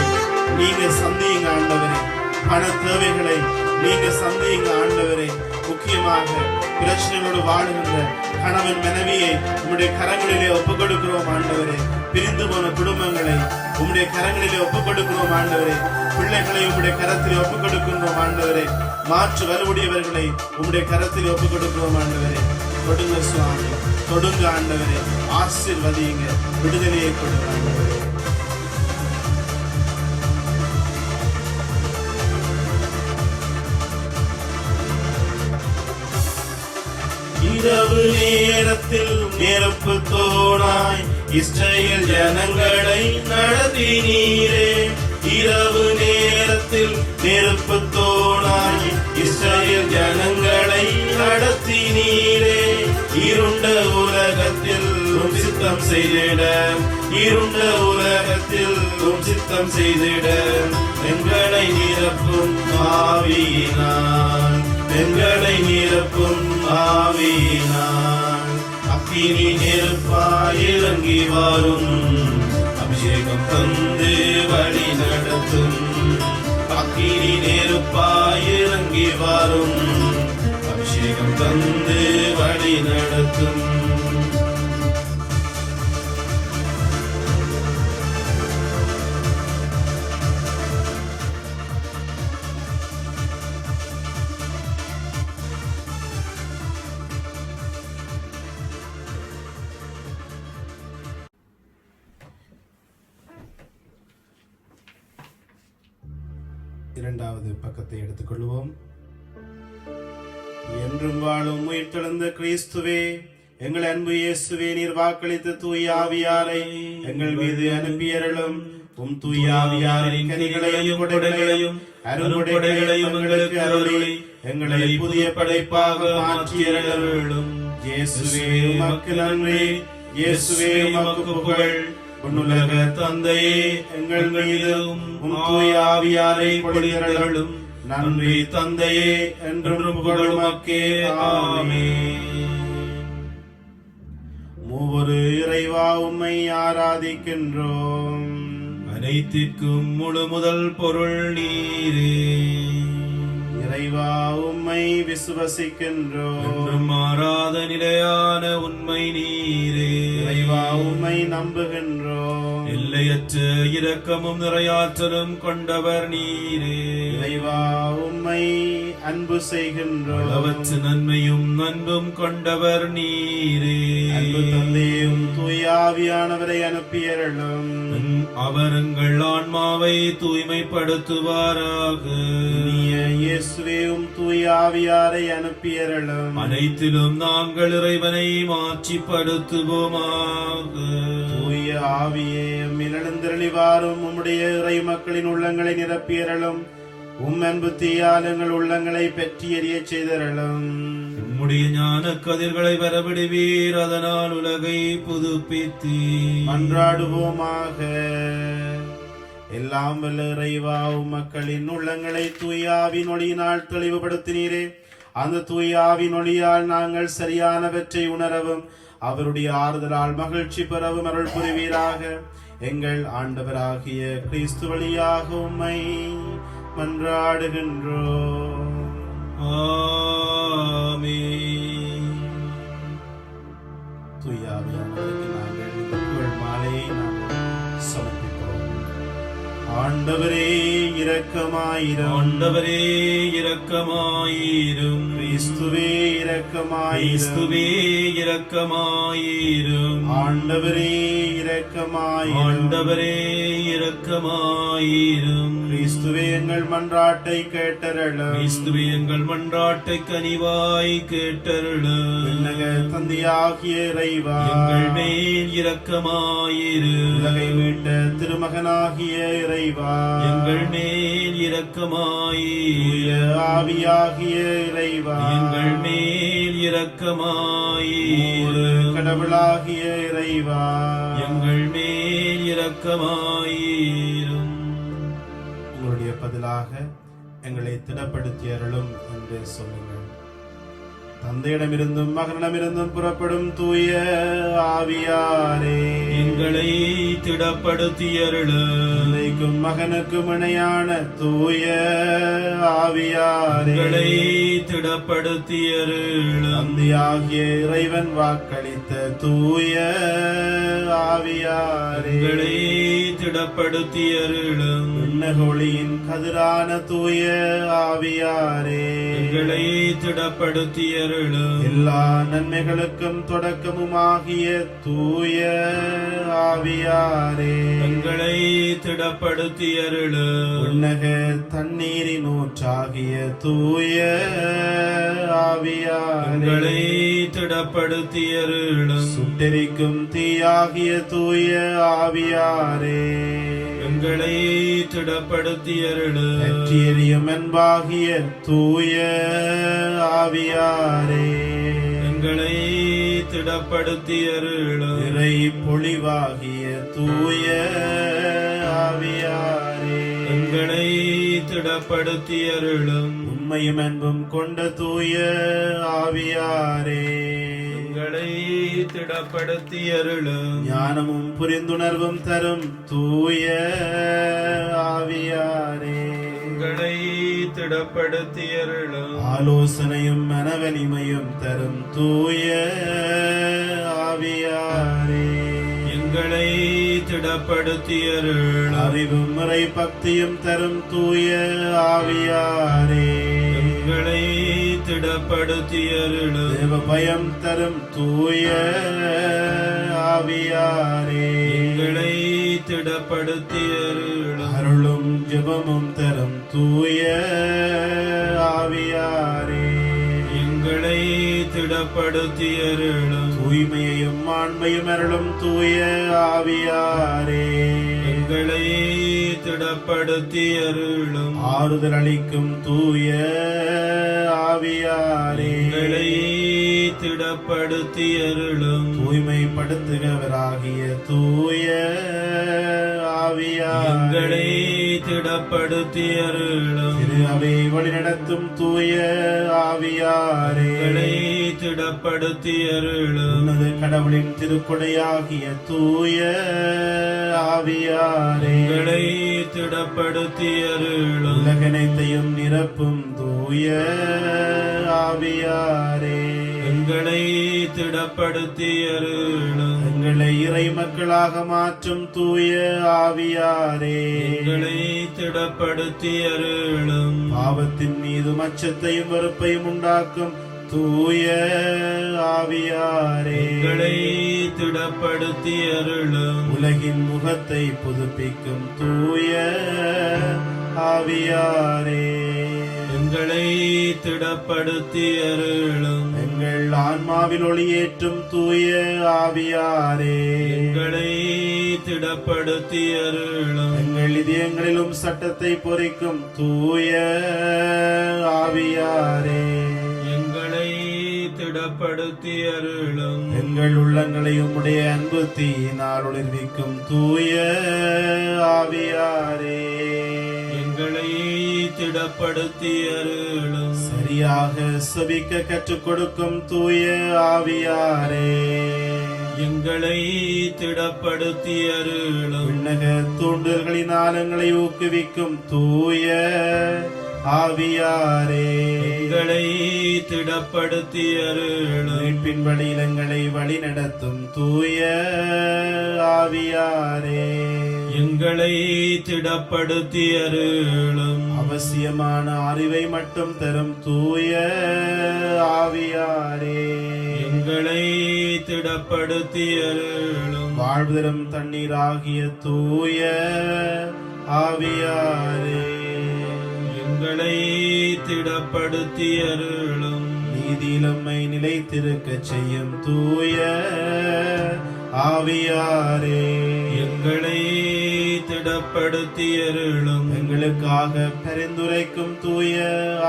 நீங்க சந்தியுங்க ஆண்டவரே. பண தேவைகளை நீங்க சந்தியுங்க ஆண்டவரே. முக்கியமாக பிரச்சனைகளோடு வாழுகின்ற கணவன் மனைவியை உம்முடைய கரங்களிலே ஒப்புக் கொடுக்கிறோம் ஆண்டவரே. பிரிந்து போன குடும்பங்களை உம்முடைய கரங்களிலே ஒப்புக் கொடுக்கிறோம் ஆண்டவரே. பிள்ளைகளை உம்முடைய கரத்திலே ஒப்புக் கொடுக்கின்றோம் ஆண்டவரே. மாற்று வலுவுடையவர்களை உம்முடைய கரத்திலே ஒப்புக் கொடுக்கிறோம் ஆண்டவரே. தொடுங்க சுவாமி, தொடுங்க ஆண்டவரே. ஆசீர்வதியுங்க, விடுதலையை கொடுங்க ஆண்டவரே. இரவு நேரத்தில் நெருப்பு தோணாய் இஸ்ரவேல் ஜனங்களை நடத்தினீரே. இரவு நேரத்தில் நெருப்பு தோணாய் இஸ்ரவேல் ஜனங்களை நடத்தினீரே. இருண்ட உலகத்தில் சித்தம் செய்திட, இருண்ட உலகத்தில் சித்தம் செய்திட எங்களை நிரப்பும் ஆவியினால், எங்களை நிரப்பும் ஆவியினால். அக்கினி நெருப்பாய் இறங்கி வரும், அபிஷேகம் தந்து வழி நடத்தும். அக்கினி நெருப்பாய் இறங்கி வரும், அபிஷேகம் தந்து வழி நடத்தும். இரண்டாவது பக்கத்தை எடுத்துக்கொள்வோம். என்றும் வாழும் உயிர் தெழுந்த கிறிஸ்துவே, எங்கள் அன்பு இயேசுவே, நீர் வாக்களித்த தூய ஆவியாரை எங்கள் மீது அனுப்பியருளும். உம் தூய ஆவியாரின் கனிகளையும் கொடைகளையும் அருங்கொடைகளையும் எங்களுக்கு அருளி எங்களை புதிய படைப்பாக மாற்றியருளும். இயேசுவே உமக்கு நன்றி, இயேசுவே உமக்கு புகழ். உன்னுலக தந்தையே, எங்கள் மீதும் உம் தூய ஆவியாரை பொழியருளும். நன்றி தந்தையே, என்றும் புகழ் உமக்கே. ஆமென். மூவொரு இறைவா, உம்மை ஆராதிக்கின்றோம். அனைத்திற்கும் முழு முதல் பொருள் நீரே. இறைவா உம்மை விசுவசிக்கின்றோம். என்றும் மாறாத நிலையான உண்மை நீரே. இறைவா உம்மை நம்புகின்றோம். எல்லையற்ற இரக்கமும் நிறையாற்றலும் கொண்டவர் நீரே. இறைவா உம்மை அன்பு செய்கின்றோம். அளவற்ற நன்மையும் அன்பும் கொண்டவர் நீரே. அன்பு தந்தையும் தூயாவியானவரை அனுப்பியருளும். அவர் எங்கள் ஆன்மாவை தூய்மைப்படுத்துவாராக. இனிய இயேசுவேயும் தூயாவியாரை அனுப்பியருளும். அனைத்திலும் நாங்கள் இறைவனை மாட்சிப்படுத்துவோமாக. தூய ஆவியே எழுந்தருளிவாரும் உம்முடைய இறை மக்களின் உள்ளங்களை நிரப்பியருளும். உம் அன்பு தீயால் எங்கள் உள்ளங்களை பெற்றி எறிய செய்தருளும். உம்முடைய ஞான கதிர்களை வரவிடுவீர், அதனால் உலகை புதுப்பித்தீர். மன்றாடுவோமாக. எல்லாம் வல்ல இறைவா மக்களின் உள்ளங்களை தூயாவின் ஒளியினால் தெளிவுபடுத்தினீரே. அந்த தூயாவின் ஒளியால் நாங்கள் சரியானவற்றை உணரவும் அவருடைய ஆறுதலால் மகிழ்ச்சி பெறவும் அருள் புரிவீராக. எங்கள் ஆண்டவராகிய கிறிஸ்து வழியாக உம்மை மன்றாடுகின்றோம். ஆமென். தூயாவியானவருக்கு நாங்கள் இந்த புகழ் மாலையை நாங்கள் சமர்ப்பிக்கிறோம். ஆண்டவரே இரக்கமாயிரும். ஆண்டவரே இரக்கமாயிரும். கிறிஸ்துவே இரக்கமாயிரும். கிறிஸ்துவே இரக்கமாயிரும். ஆண்டவரே இரக்கமாயிரும். ஆண்டவரே இரக்கமாயிரும். கிறிஸ்துவே எங்கள் மன்றாட்டை கேட்டருளும். கிறிஸ்துவே எங்கள் மன்றாட்டை கனிவாய் கேட்டருளும். விண்ணக தந்தையாகிய இறைவா, எங்கள் மேல் இரக்கமாயிரும். உலகை மீட்ட திருமகனாகிய இறைவா, எங்கள் மேல் இரக்கமாயிரும். ஆவியாகிய இறைவா, எங்கள் மேல் இரக்கமாயிரும். கடவுளாகிய இறைவா, எங்கள் மேல் இரக்கமாயிரும். உங்களுடைய பதிலாக எங்களை திடப்படுத்தி அருளும் என்று சொல்லுங்கள். தந்தையிடமிருந்தும் மகனிடமிருந்தும் புறப்படும் தூய ஆவியாரே, எங்களை திடப்படுத்தியருளும். தந்தைக்கும் மகனுக்கும் இணையான தூய ஆவியாரே, எங்களை திடப்படுத்தியருளும். தந்தையாகிய இறைவன் வாக்களித்த தூய ஆவியாரே, எங்களை திடப்படுத்தியருளும். விண்ணகொளியின் கதிரான தூய ஆவியாரே, எங்களை திடப்படுத்தியருளும். எல்லா நன்மைகளுக்கும் தொடக்கமுமாகிய தூய ஆவியாரே, எங்களை திடப்படுத்தியருளும். விண்ணக தண்ணீரின் ஊற்றாகிய தூய ஆவியாரே, எங்களை திடப்படுத்தியருளும். சுட்டெரிக்கும் தீயாகிய தூய ஆவியாரே, எங்களை திடப்படுத்தியருளும். எரியும் அன்பாகிய தூய ஆவியாரே, எங்களை திடப்படுத்தியருளும். இறை பொழிவாகிய தூய ஆவியாரே, எங்களை திடப்படுத்தியருளும். உண்மையும் அன்பும் கொண்ட தூய ஆவியாரே, எங்களை திடப்படுத்தியருளும். ஞானமும் புரிந்துணர்வும் தரும் தூய ஆவியாரே, எங்களை திடப்படுத்தியருளும். ஆலோசனையும் மனவலிமையும் தரும் தூய ஆவியாரே, எங்களை திடப்படுத்தியருளும். அறிவும் முறை பக்தியும் தரும் தூய ஆவியாரே, எங்களை திடப்படுத்தியருளும். தேவ பயம் தரும் தூய ஆவியாரே, எங்களை திடப்படுத்தியருளும். அருளும் ஜெபமும் தரும் தூய ஆவியாரே, எங்களை திடப்படுத்தியருளும். தூய்மையையும் ஆண்மையும் அருளும் தூய ஆவியாரே, எங்களை திடப்படுத்தியருளும். ஆறுதல் அளிக்கும் தூய ஆவியாரே, எங்களை திடப்படுத்தியருளும். தூய்மைப்படுத்துகிறவராகிய தூய ஆவியாரே, எங்களை திடப்படுத்தியருளும். திரு அவை வழிநடத்தும் தூய ஆவியாரே, எங்களை திடப்படுத்தியருளும். உன்னத கடவுளின் திருக்கொடையாகிய தூய ஆவியாரே, எங்களை திடப்படுத்தியருளும். உலகனைத்தையும் நிரப்பும் தூய தூய ஆவியாரே. எங்களை திடப்படுத்தி அருளும். எங்களை இறை மக்களாக மாற்றும் தூய ஆவியாரே. எங்களை திடப்படுத்தி அருளும். பாவத்தின் மீது அச்சத்தையும் வெறுப்பையும் உண்டாக்கும் தூய ஆவியாரே. எங்களை திடப்படுத்தி அருளும். உலகின் முகத்தை புதுப்பிக்கும் தூய ஆவியாரே. எங்களை திடப்படுத்தி அருளும். எங்கள் ஆன்மாவில் ஒளியேற்றும் தூய ஆவியாரே. எங்களை திடப்படுத்தி அருளும். எங்கள் இதயங்களிலும் சட்டத்தை பொறிக்கும் தூய ஆவியாரே. எங்களை திடப்படுத்தி அருளும். எங்கள் உள்ளங்களை உம்முடைய அன்பு தீயினால் ஒளிர்விக்கும் தூய ஆவியாரே. எங்களை திடப்படுத்தி அருளும். சரியாக செபிக்க கற்றுக் கொடுக்கும் தூய ஆவியாரே. எங்களை திடப்படுத்தி அருளும். விண்ணக தூண்டுதல்களினால் எங்களை ஊக்குவிக்கும் தூய ஆவியாரே. எங்களை திடப்படுத்தி அருளும். மீட்பின் வழியில் எங்களை வழி நடத்தும் தூய ஆவியாரே. எங்களை திடப்படுத்தி அருளும். அவசியமான அறிவை மட்டும் தரும் தூய ஆவியாரே. எங்களை திடப்படுத்தி அருளும். வாழ்வு தரும் தண்ணீராகிய தூய ஆவியாரே. எங்களை திடப்படுத்தி அருளும். நீதியிலம்மை நிலைத்திருக்க செய்யும் தூய ஆவியாரே. எங்களை திடப்படுத்தி அருளும். எங்களுக்காக பரிந்துரைக்கும் தூய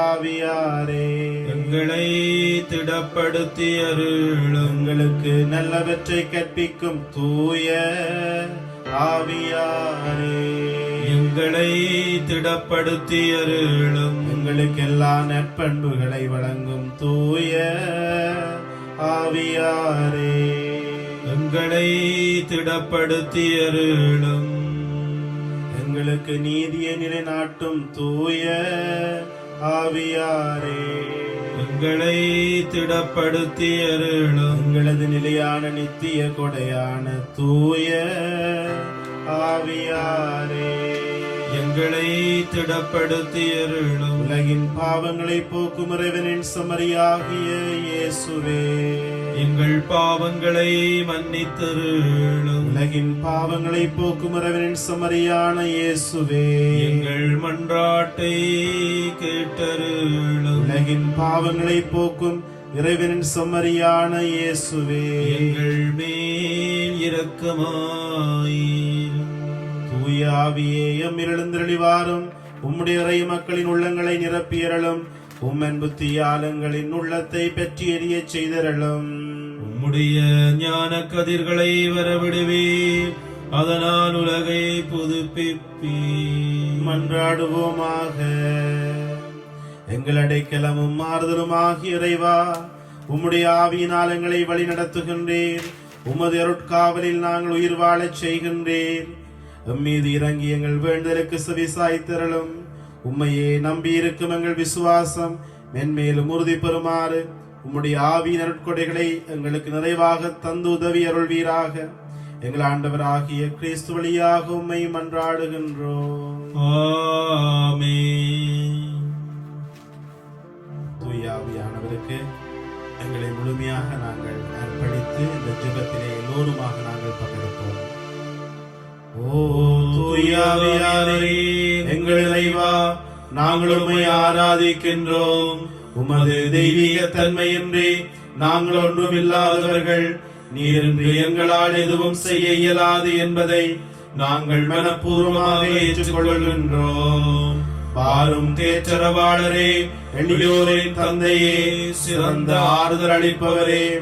ஆவியாரே. எங்களை திடப்படுத்தி அருளும். எங்களுக்கு நல்லவற்றை கற்பிக்கும் தூய ஆவியாரே. எங்களை திடப்படுத்தி அருளும். எங்களுக்கு எல்லா நற்பண்புகளை வழங்கும் தூய ஆவியாரே. எங்களை திடப்படுத்தி அருளும். எங்களுக்கு நீதியை நிலைநாட்டும் தூய ஆவியாரே. எங்களை திடப்படுத்தி அருளும். எங்களது நிலையான நித்திய கொடையான தூய ஆவியாரே. எங்களை திடப்படுத்தி அருளும். உலகின் பாவங்களை போக்கும் இறைவனின் செம்மறியாகிய இயேசுவே. எங்கள் பாவங்களை மன்னித்தருளும். உலகின் பாவங்களை போக்கும் இறைவனின் செம்மறியான இயேசுவே. எங்கள் மன்றாட்டை கேட்டருளும். உலகின் பாவங்களை போக்கும் இறைவனின் செம்மறியான இயேசுவே. எங்கள் மேல் இரக்கமாயிரும். தூய ஆவியே எம்மில் எழுந்தருளிவாரும். உம்முடைய இறை மக்களின் உள்ளங்களை நிரப்பியறலும். உம்மன் புத்தியாலங்களின் உள்ளத்தை பற்றி எரிய செய்தரலும். உம்முடைய ஞான கதிர்களை வரவிடுவீர். அதனால் உலகை புதுப்பிப்பீர். மன்றாடுவோமாக. எங்கள் அடைக்கலமும் மாறுதலுமாகிய இறைவா, உம்முடைய ஆவியினால் எங்களை வழி நடத்துகின்றீர். உமது அருட்காவலில் நாங்கள் உயிர் வாழச் செய்கின்றீர். எம்மீது இறங்கி எங்கள் வேண்டுதலுக்கு செவிசாய்த்தருளும். உம்மையே நம்பியிருக்கும் எங்கள் விசுவாசம் மென்மேலும் உறுதி பெறுமாறு உம்முடைய ஆவியின் அருட்கொடைகளை எங்களுக்கு நிறைவாக தந்து உதவி அருள்வீராக. எங்கள் ஆண்டவராகிய கிறிஸ்து வழியாக உம்மை மன்றாடுகின்றோம். ஆமென். தூய ஆவியானவருக்கு எங்களை முழுமையாக நாங்கள் அர்ப்பணித்து இந்த ஜெபத்திலே எல்லோருமாக நாங்கள் பங்கெடுப்போம். ஓ தூய ஆவியானவரே, எங்கள் இறைவா, நாங்கள் உம்மை ஆராதிக்கின்றோம். உமது தெய்வீக தன்மையின்றி நாங்கள் ஒன்றும் இல்லாதவர்கள். நீரின்றி எங்களால் எதுவும் செய்ய இயலாது என்பதை நாங்கள் மனப்பூர்வமாக ஏற்றுக்கொள்கின்றோம். பாரும் தேற்றரவாளரே, எளியோரின் தந்தையே, சிறந்த ஆறுதல் அளிப்பவரே,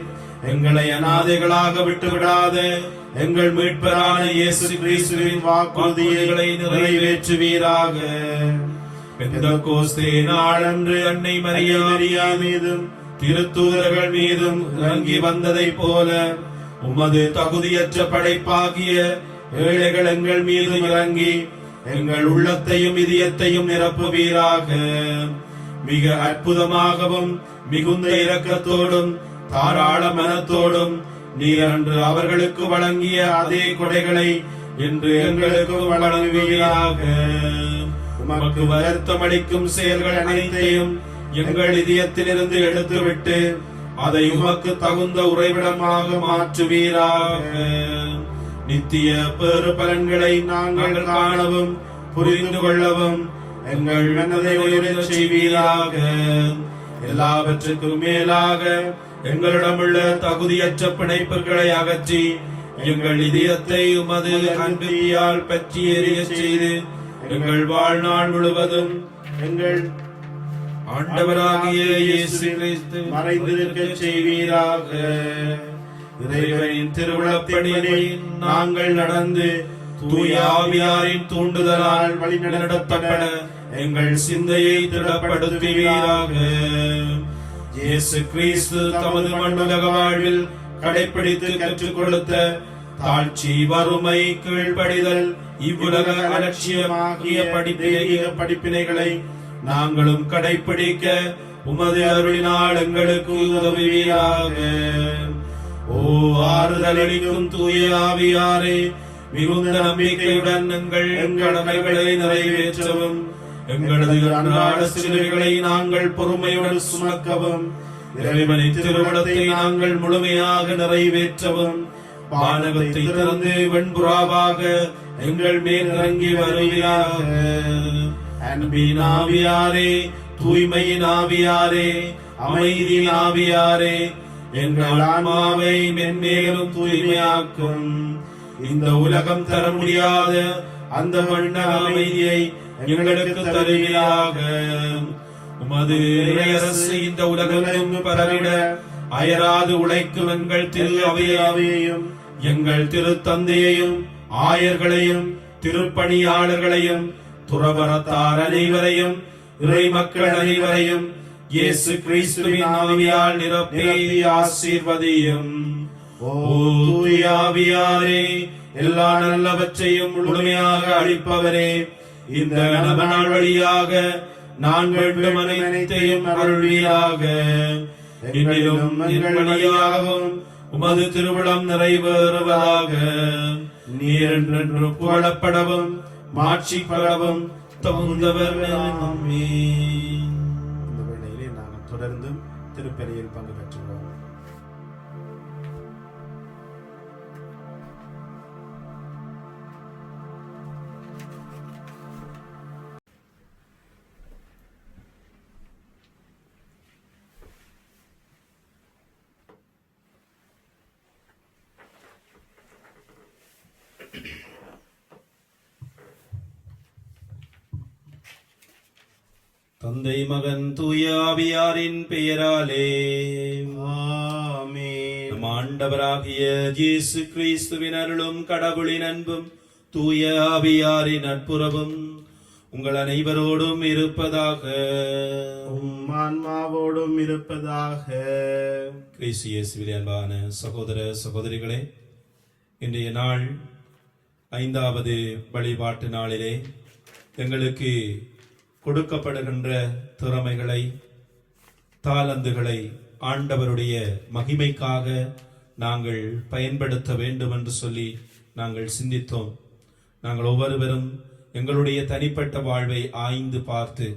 எங்களை அநாதைகளாக விட்டுவிடாத எங்கள் மீட்பரான இயேசு கிறிஸ்துவின் வாக்குறுதிகளை நிறைவேற்றுவீராக. பெந்தெகோஸ்தே நாளன்று அன்னை மரியா மீதும் திருத்தூதர்கள் மீதும் இறங்கி வந்ததைப் போல உமது தகுதியற்ற படைப்பாகிய ஏழைகள் எங்கள் மீது இறங்கி எங்கள் உள்ளத்தையும் இதயத்தையும் நிரப்புவீராக. மிக அற்புதமாகவும் மிகுந்த இரக்கத்தோடும் தாராள மனத்தோடும் நீர் அன்று அவர்களுக்கு வழங்கிய அதே கொடைகளை இன்று எங்களுக்கு வழங்குவீராக. உமக்கு வருத்தமளிக்கும் செயல்கள் அனைத்தையும் எங்கள் இதயத்திலிருந்து எடுத்துவிட்டு அதை உமக்கு தகுந்த உறைவிடமாக மாற்றுவீராக. நித்திய பெரு பலன்களை நாங்கள் காணவும் புரிந்து கொள்ளவும் எங்கள் மனதை உயரச் செய்வீராக. எல்லாவற்றுக்கும் மேலாக எங்களிடமுள்ள தகுதியற்ற பிணைப்புகளை அகற்றி எங்கள் இதயத்தை உமது அன்பியால் பற்றி எரிய செய்து எங்கள் வாழ்நாள் முழுவதும் எங்கள் ஆண்டவராகிய இயேசு கிறிஸ்து மறைந்திருக்கச் செய்வீராக. இறைவனின் திருவுளப்படி நாங்கள் நடந்து தூய ஆவியாரின் தூண்டுதலால் வழிநடத்தப்பட எங்கள் சிந்தையை திடப்படுத்துவீராக. இயேசு கிறிஸ்து தமது மண்ணுலக வாழ்வில் கடைப்பிடித்து கற்றுக் கொடுத்த தாழ்ச்சி, வறுமை, கீழ்ப்படிதல், இவ்வுலக அலட்சியமாகிய படிப்பினைகளை நாங்களும் கடைப்பிடிக்க உமது அருளினால் எங்களுக்கு உதவுவீராக. ஓ ஆறுதல் அளிக்கும் தூய ஆவியாரே, மிகுந்த நம்பிக்கையுடன் எங்கள் கடமைகளை நிறைவேற்றவும் எங்களது அன்றாட சிலுவைகளை நாங்கள் பொறுமையுடன் சுமக்கவும் இறைவனின் திருவுளத்தை நாங்கள் முழுமையாக நிறைவேற்றவும் வானகத்தை திறந்து வெண்புறாவாக எங்கள் மேல் இறங்கி வருவீராக. அன்பின் ஆவியாரே, தூய்மையின் ஆவியாரே, அமைதியின் ஆவியாரே, எங்கள் ஆன்மாவை மென்மேலும் தூய்மையாக்கும். இந்த உலகம் தர முடியாத அந்த வண்ண அமைதியை எங்களுக்கு தருவீராக. உமது அரசு இந்த உலகம் பரவிட அயராது உழைக்கும் எங்கள் திரு அவையையும் எங்கள் திரு தந்தையையும் ஆயர்களையும் திருப்பணியாளர்களையும் துறவரத்தார் அனைவரையும் இறை மக்கள் அனைவரையும் இயேசு கிறிஸ்துவின் ஆவியால் நிரப்பி ஆசீர்வதியும். ஓ தூய ஆவியாரே, எல்லா நல்லவற்றையும் முழுமையாக அளிப்பவரே, இந்த நவநாள் வழியாக நாங்கள் அனைத்தையும் அருள்வீராக. என்னிலும் என் வழியாகவும் உமது திருவிழம் நிறைவேறுவதாக. நீர் என்றென்று புகழப்படவும் மாட்சி பெறவும் தகுந்தவர். இந்த வேளையிலே நாங்கள் தொடர்ந்து திருப்பலியில் பங்கு பெற்றுள்ளோம். தந்தை, மகன், தூய ஆவியாரின் பெயராலே ஆமென். நம் ஆண்டவராகிய இயேசு கிறிஸ்துவின் அருளும் கடவுளின் அன்பும் தூய ஆவியாரின் நட்புறவும் உங்கள் அனைவரோடும் இருப்பதாக. உம் ஆன்மாவோடும் இருப்பதாக. கிறிஸ்து இயேசுவிலே அன்பான சகோதர சகோதரிகளே, இன்றைய நாள் 5வது வழிபாட்டு நாளிலே எங்களுக்கு கொடுக்கப்படுகின்ற திறமைகளை, தாளந்துகளை ஆண்டவருடைய மகிமைக்காக நாங்கள் பயன்படுத்த வேண்டும் என்று சொல்லி நாங்கள் சிந்தித்தோம். நாங்கள் ஒவ்வொருவரும் எங்களுடைய தனிப்பட்ட வாழ்வை ஆய்ந்து பார்த்து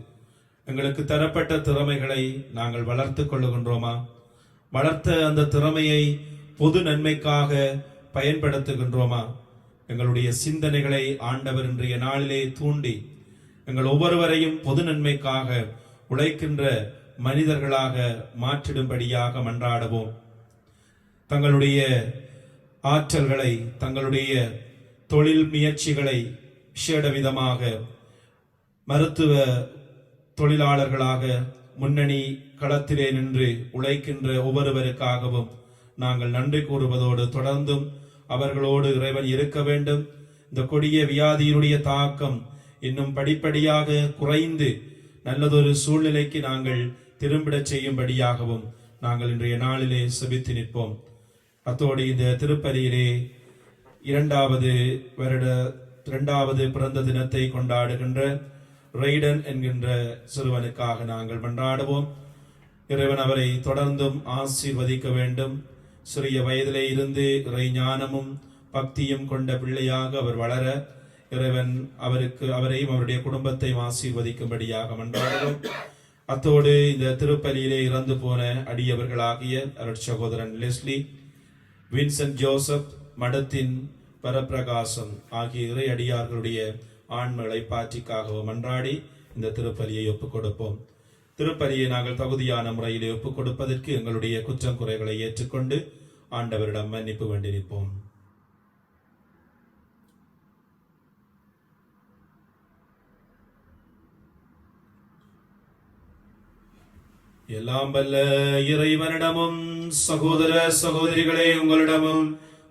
எங்களுக்கு தரப்பட்ட திறமைகளை நாங்கள் வளர்த்து கொள்ளுகின்றோமா? வளர்த்த அந்த திறமையை பொது நன்மைக்காக பயன்படுத்துகின்றோமா? எங்களுடைய சிந்தனைகளை ஆண்டவர் இன்றைய நாளிலே தூண்டி எங்கள் ஒவ்வொருவரையும் பொது நன்மைக்காக உழைக்கின்ற மனிதர்களாக மாற்றிடும்படியாக மன்றாடுவோம். தங்களுடைய ஆற்றல்களை, தங்களுடைய தொழில் முயற்சிகளை விசேட விதமாக மருத்துவ தொழிலாளர்களாக முன்னணி களத்திலே நின்று உழைக்கின்ற ஒவ்வொருவருக்காகவும் நாங்கள் நன்றி கூறுவதோடு தொடர்ந்தும் அவர்களோடு இறைவன் இருக்க வேண்டும். இந்த கொடிய வியாதியினுடைய தாக்கம் இன்னும் படிப்படியாக குறைந்து நல்லதொரு சூழ்நிலைக்கு நாங்கள் திரும்பிடச் செய்யும்படியாகவும் நாங்கள் இன்றைய நாளிலே செபித்து நிற்போம். அத்தோடு இந்த திருப்பலியிலே 2வது பிறந்த தினத்தை கொண்டாடுகின்ற ரெய்டன் என்கின்ற சிறுவனுக்காக நாங்கள் மன்றாடுவோம். இறைவன் அவரை தொடர்ந்தும் ஆசீர்வதிக்க வேண்டும். சிறிய வயதிலே இருந்து இறை ஞானமும் பக்தியும் கொண்ட பிள்ளையாக அவர் வளர இறைவன் அவரையும் அவருடைய குடும்பத்தையும் ஆசீர்வதிக்கும்படியாக மன்றாடுவோம். அத்தோடு இந்த திருப்பலியிலே இறந்து போன அடியவர்களாகிய அருட்சகோதரன் லெஸ்லி, வின்சென்ட் ஜோசப், மடத்தின் பரப்பிரகாசம் ஆகிய இறை அடியார்களுடைய ஆண்மகளை பாற்றிக்காகவும் மன்றாடி இந்த திருப்பலியை ஒப்புக் கொடுப்போம். திருப்பலியை நாங்கள் தகுதியான முறையிலே ஒப்புக் கொடுப்பதற்கு எங்களுடைய குற்றம் குறைகளை ஏற்றுக்கொண்டு ஆண்டவரிடம் மன்னிப்பு வேண்டி நிற்போம். எல்லாம் வல்ல இறைவனிடமும் சகோதர சகோதரிகளே உங்களிடமும்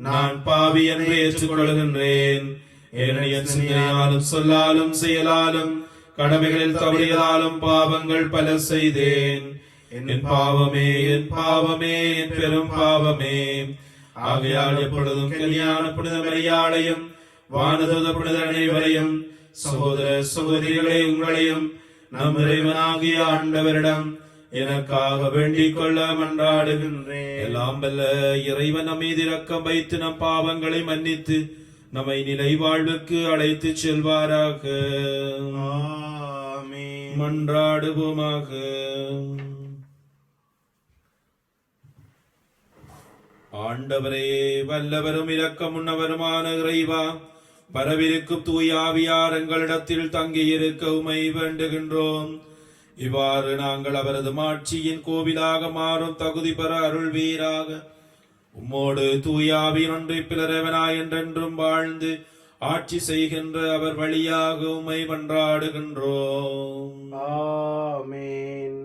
நான் பாவி என்று ஏற்றுக்கொள்கின்றேன். என்னுடைய சிந்தனையாலும் சொல்லாலும் செயலாலும் கடமைகளில் தவறியதாலும் பாவங்கள் பல செய்தேன். என் பாவமே என் பாவமே என் பெரும் பாவமே. ஆகையால் எப்பொழுதும் கல்யாண புனித மரியாளையும் வானதூத புனிதர் அனைவரையும் சகோதர சகோதரிகளே உங்களையும் நம் இறைவனாகிய ஆண்டவரிடம் எனக்காக வேண்டிக் கொள்ள மன்றாடுகின்றேன். எல்லாம் வல்ல இறைவன் நம் மீது இரக்கம் வைத்து நம் பாவங்களை மன்னித்து நம்மை நிலை வாழ்வுக்கு அழைத்து செல்வாராக. ஆமென். மன்றாடுவோமாக. ஆண்டவரே, வல்லவரும் இரக்கம் உண்ணவருமான இறைவா, பரவிருக்கும் தூய ஆவியார் எங்களிடத்தில் தங்கியிருக்க உமை வேண்டுகின்றோம். இவ்வாறு நாங்கள் அவரது மாட்சியின் கோவிலாக மாறும் தகுதி பெற அருள்வீராக. உம்மோடு தூயாவின் ஒன்றை பிளரவனாய் என்றென்றும் வாழ்ந்து ஆட்சி செய்கின்ற அவர் வழியாக உம்மை மன்றாடுகின்றோம். ஆமென்.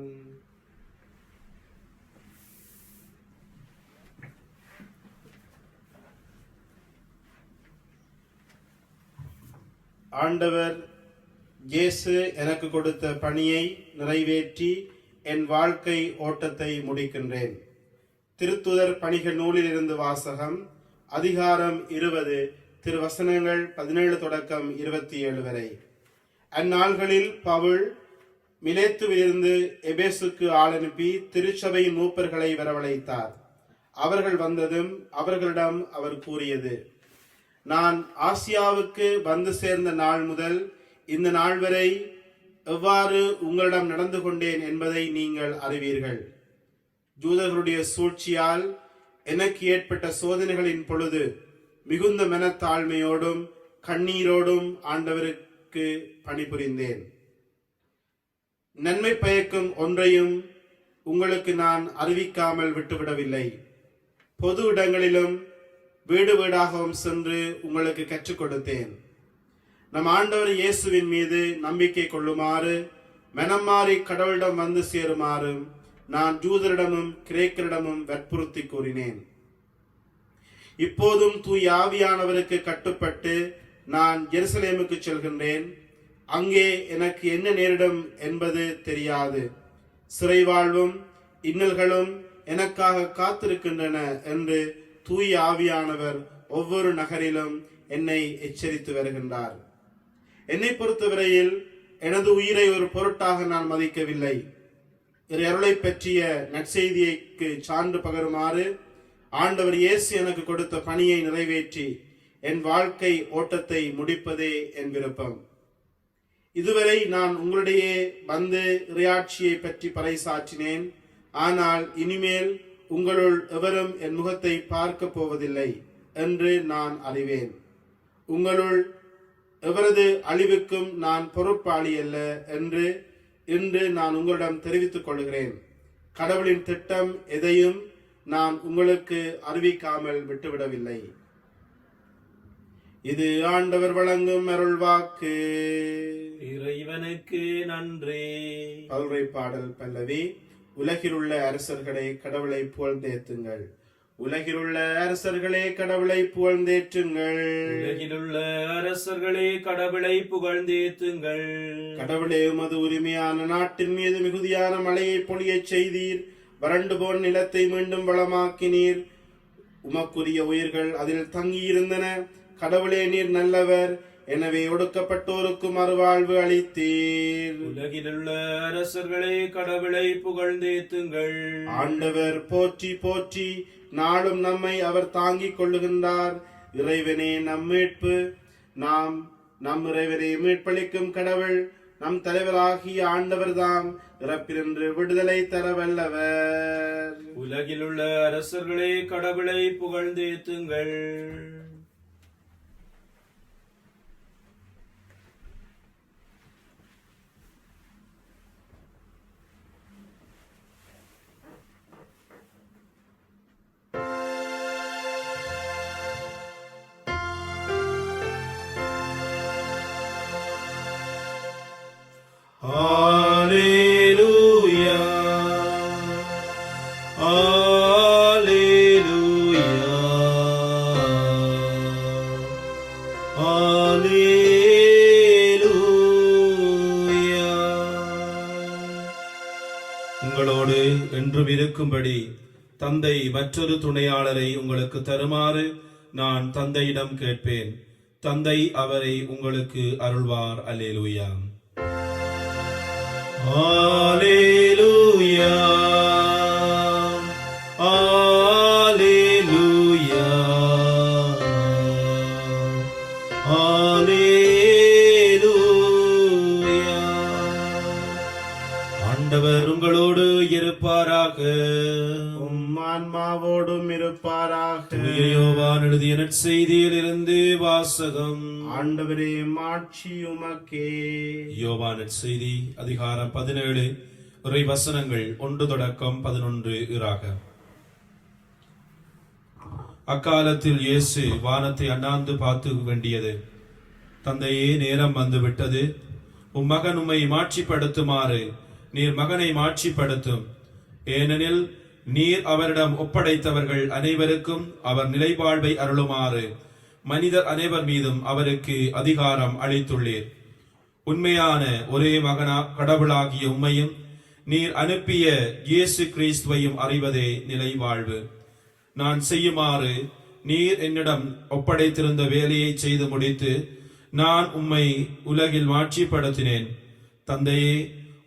ஆண்டவர் இயேசு எனக்கு கொடுத்த பணியை நிறைவேற்றி என் வாழ்க்கை ஓட்டத்தை முடிக்கின்றேன். திருத்துதர் பணிகள் நூலில் இருந்து வாசகம். அதிகாரம் 20, திருவசனங்கள் 17 தொடக்கம் 27 வரை. அந்நாள்களில் பவுல் மிலேத்துவிலிருந்து எபேசுக்கு ஆள் அனுப்பி திருச்சபையின் மூப்பர்களை வரவழைத்தார். அவர்கள் வந்ததும் அவர்களிடம் அவர் கூறியது: நான் ஆசியாவுக்கு வந்து சேர்ந்த நாள் முதல் இந்த நாள் வரை எவ்வாறு உங்களிடம் நடந்து கொண்டேன் என்பதை நீங்கள் அறிவீர்கள். யூதர்களுடைய சூழ்ச்சியால் எனக்கு ஏற்பட்ட சோதனைகளின் பொழுது மிகுந்த மனத்தாழ்மையோடும் கண்ணீரோடும் ஆண்டவருக்கு பணிபுரிந்தேன். நன்மை பயக்கும் ஒன்றையும் உங்களுக்கு நான் அறிவிக்காமல் விட்டுவிடவில்லை. பொது இடங்களிலும் வீடு வீடாகவும் சென்று உங்களுக்கு கற்றுக் கொடுத்தேன். நம் ஆண்டவர் இயேசுவின் மீது நம்பிக்கை கொள்ளுமாறு, மனம் மாறி கடவுளிடம் வந்து சேருமாறு நான் யூதரிடமும் கிரேக்கரிடமும் வற்புறுத்தி கூறினேன். இப்போதும் தூய ஆவியானவருக்கு கட்டுப்பட்டு நான் எருசலேமுக்கு செல்கின்றேன். அங்கே எனக்கு என்ன நேரிடும் என்பது தெரியாது. சிறை வாழ்வும் இன்னல்களும் எனக்காக காத்திருக்கின்றன என்று தூய ஆவியானவர் ஒவ்வொரு நகரிலும் என்னை எச்சரித்து வருகின்றார். என்னை பொறுத்தவரையில் எனது உயிரை ஒரு பொருட்டாக நான் மதிக்கவில்லை. அருளை பற்றிய நற்செய்திக்கு சான்று பகருமாறு ஆண்டவர் இயேசு எனக்கு கொடுத்த பணியை நிறைவேற்றி என் வாழ்க்கை ஓட்டத்தை முடிப்பதே என் விருப்பம். இதுவரை நான் உங்களிடையே வந்து இறையாட்சியை பற்றி பறைசாற்றினேன். ஆனால் இனிமேல் உங்களுள் எவரும் என் முகத்தை பார்க்க போவதில்லை என்று நான் அறிவேன். உங்களுள் எவரது அழிவுக்கும் நான் பொறுப்பாளி அல்ல என்று இன்று நான் உங்களிடம் தெரிவித்துக் கொள்கிறேன். கடவுளின் திட்டம் எதையும் நான் உங்களுக்கு அறிவிக்காமல் விட்டுவிடவில்லை. இது ஆண்டவர் வழங்கும் அருள்வாக்கு. இறைவனுக்கு நன்றி. பல்றை பாடல் பல்லவி. உலகிலுள்ள அரசர்களே கடவுளை புகழ்ந்தேத்துங்கள். உலகிலுள்ள அரசர்களே கடவுளை புகழ்ந்தேற்றுங்கள். உலகிலுள்ள அரசர்களே கடவுளை புகழ்ந்தேத்துங்கள். கடவுளே, உமது உரிமையான நாட்டின் மீது மிகுதியான மழையை பொழியச் செய்தீர். வறண்டு போன நிலத்தை மீண்டும் வளமாக்கினீர். உமக்குரிய உயிர்கள் அதில் தங்கியிருந்தன. கடவுளே, நீர் நல்லவர். எனவே ஒடுக்கப்பட்டோருக்கு மறுவாழ்வு அளித்தீர். உலகிலுள்ள அரசர்களே, கடவுளை புகழ்ந்தேத்துங்கள். ஆண்டவர் போற்றி போற்றி, நாளும் நம்மை அவர் தாங்கிக் கொள்ளுகின்றார். இறைவனே நம் மீட்பு, நம் இறைவனே மீட்பளிக்கும் கடவுள், நம் தலைவராகிய ஆண்டவர் தாம் இறப்பினின்று விடுதலை தர வல்லவர். உலகிலுள்ள அரசர்களே, கடவுளை புகழ்ந்தேத்துங்கள். Alleluia, Alleluia, Alleluia. உங்களோடு என்றும் இருக்கும்படி தந்தை மற்றொரு துணையாளரை உங்களுக்கு தருமாறு நான் தந்தையிடம் கேட்பேன். தந்தை அவரை உங்களுக்கு அருள்வார். அல்லேலூயா. Alleluia, Alleluia, Alleluia. ஆண்டவர் உங்களோடு இருப்பாராக. ஆன்மாவோடும் இருப்பாராக. யோவான் எழுதிய நற்செய்தியில் இருந்து வாசகம். ஆண்டவரே மாட்சி உமக்கே. யோவான் நற்செய்தி அதிகாரம் 17 இறை வசனங்கள் 1 தொடக்கம் 11 இறாக. அக்காலத்தில் இயேசு வானத்தை அண்ணாந்து பார்த்து வேண்டியது, தந்தையே, நேரம் வந்து விட்டது. உம் மகன் உம்மை மாட்சிப்படுத்துமாறு நீர் மகனை மாட்சிப்படுத்தும். ஏனெனில் நீர் அவரிடம் ஒப்படைத்தவர்கள் அனைவருக்கும் அவர் நிலைவாழ்வை அருளுமாறு மனிதர் அனைவர் மீதும் அவருக்கு அதிகாரம் அளித்துள்ளீர். உண்மையான ஒரே மகனா கடவுளாகிய உம்மையும் நீர் அனுப்பிய இயேசு கிறிஸ்துவையும் அறிவதே நிலைவாழ்வு. நான் செய்யுமாறு நீர் என்னிடம் ஒப்படைத்திருந்த வேலையை செய்து முடித்து நான் உம்மை உலகில் மாட்சிப்படுத்தினேன். தந்தையே,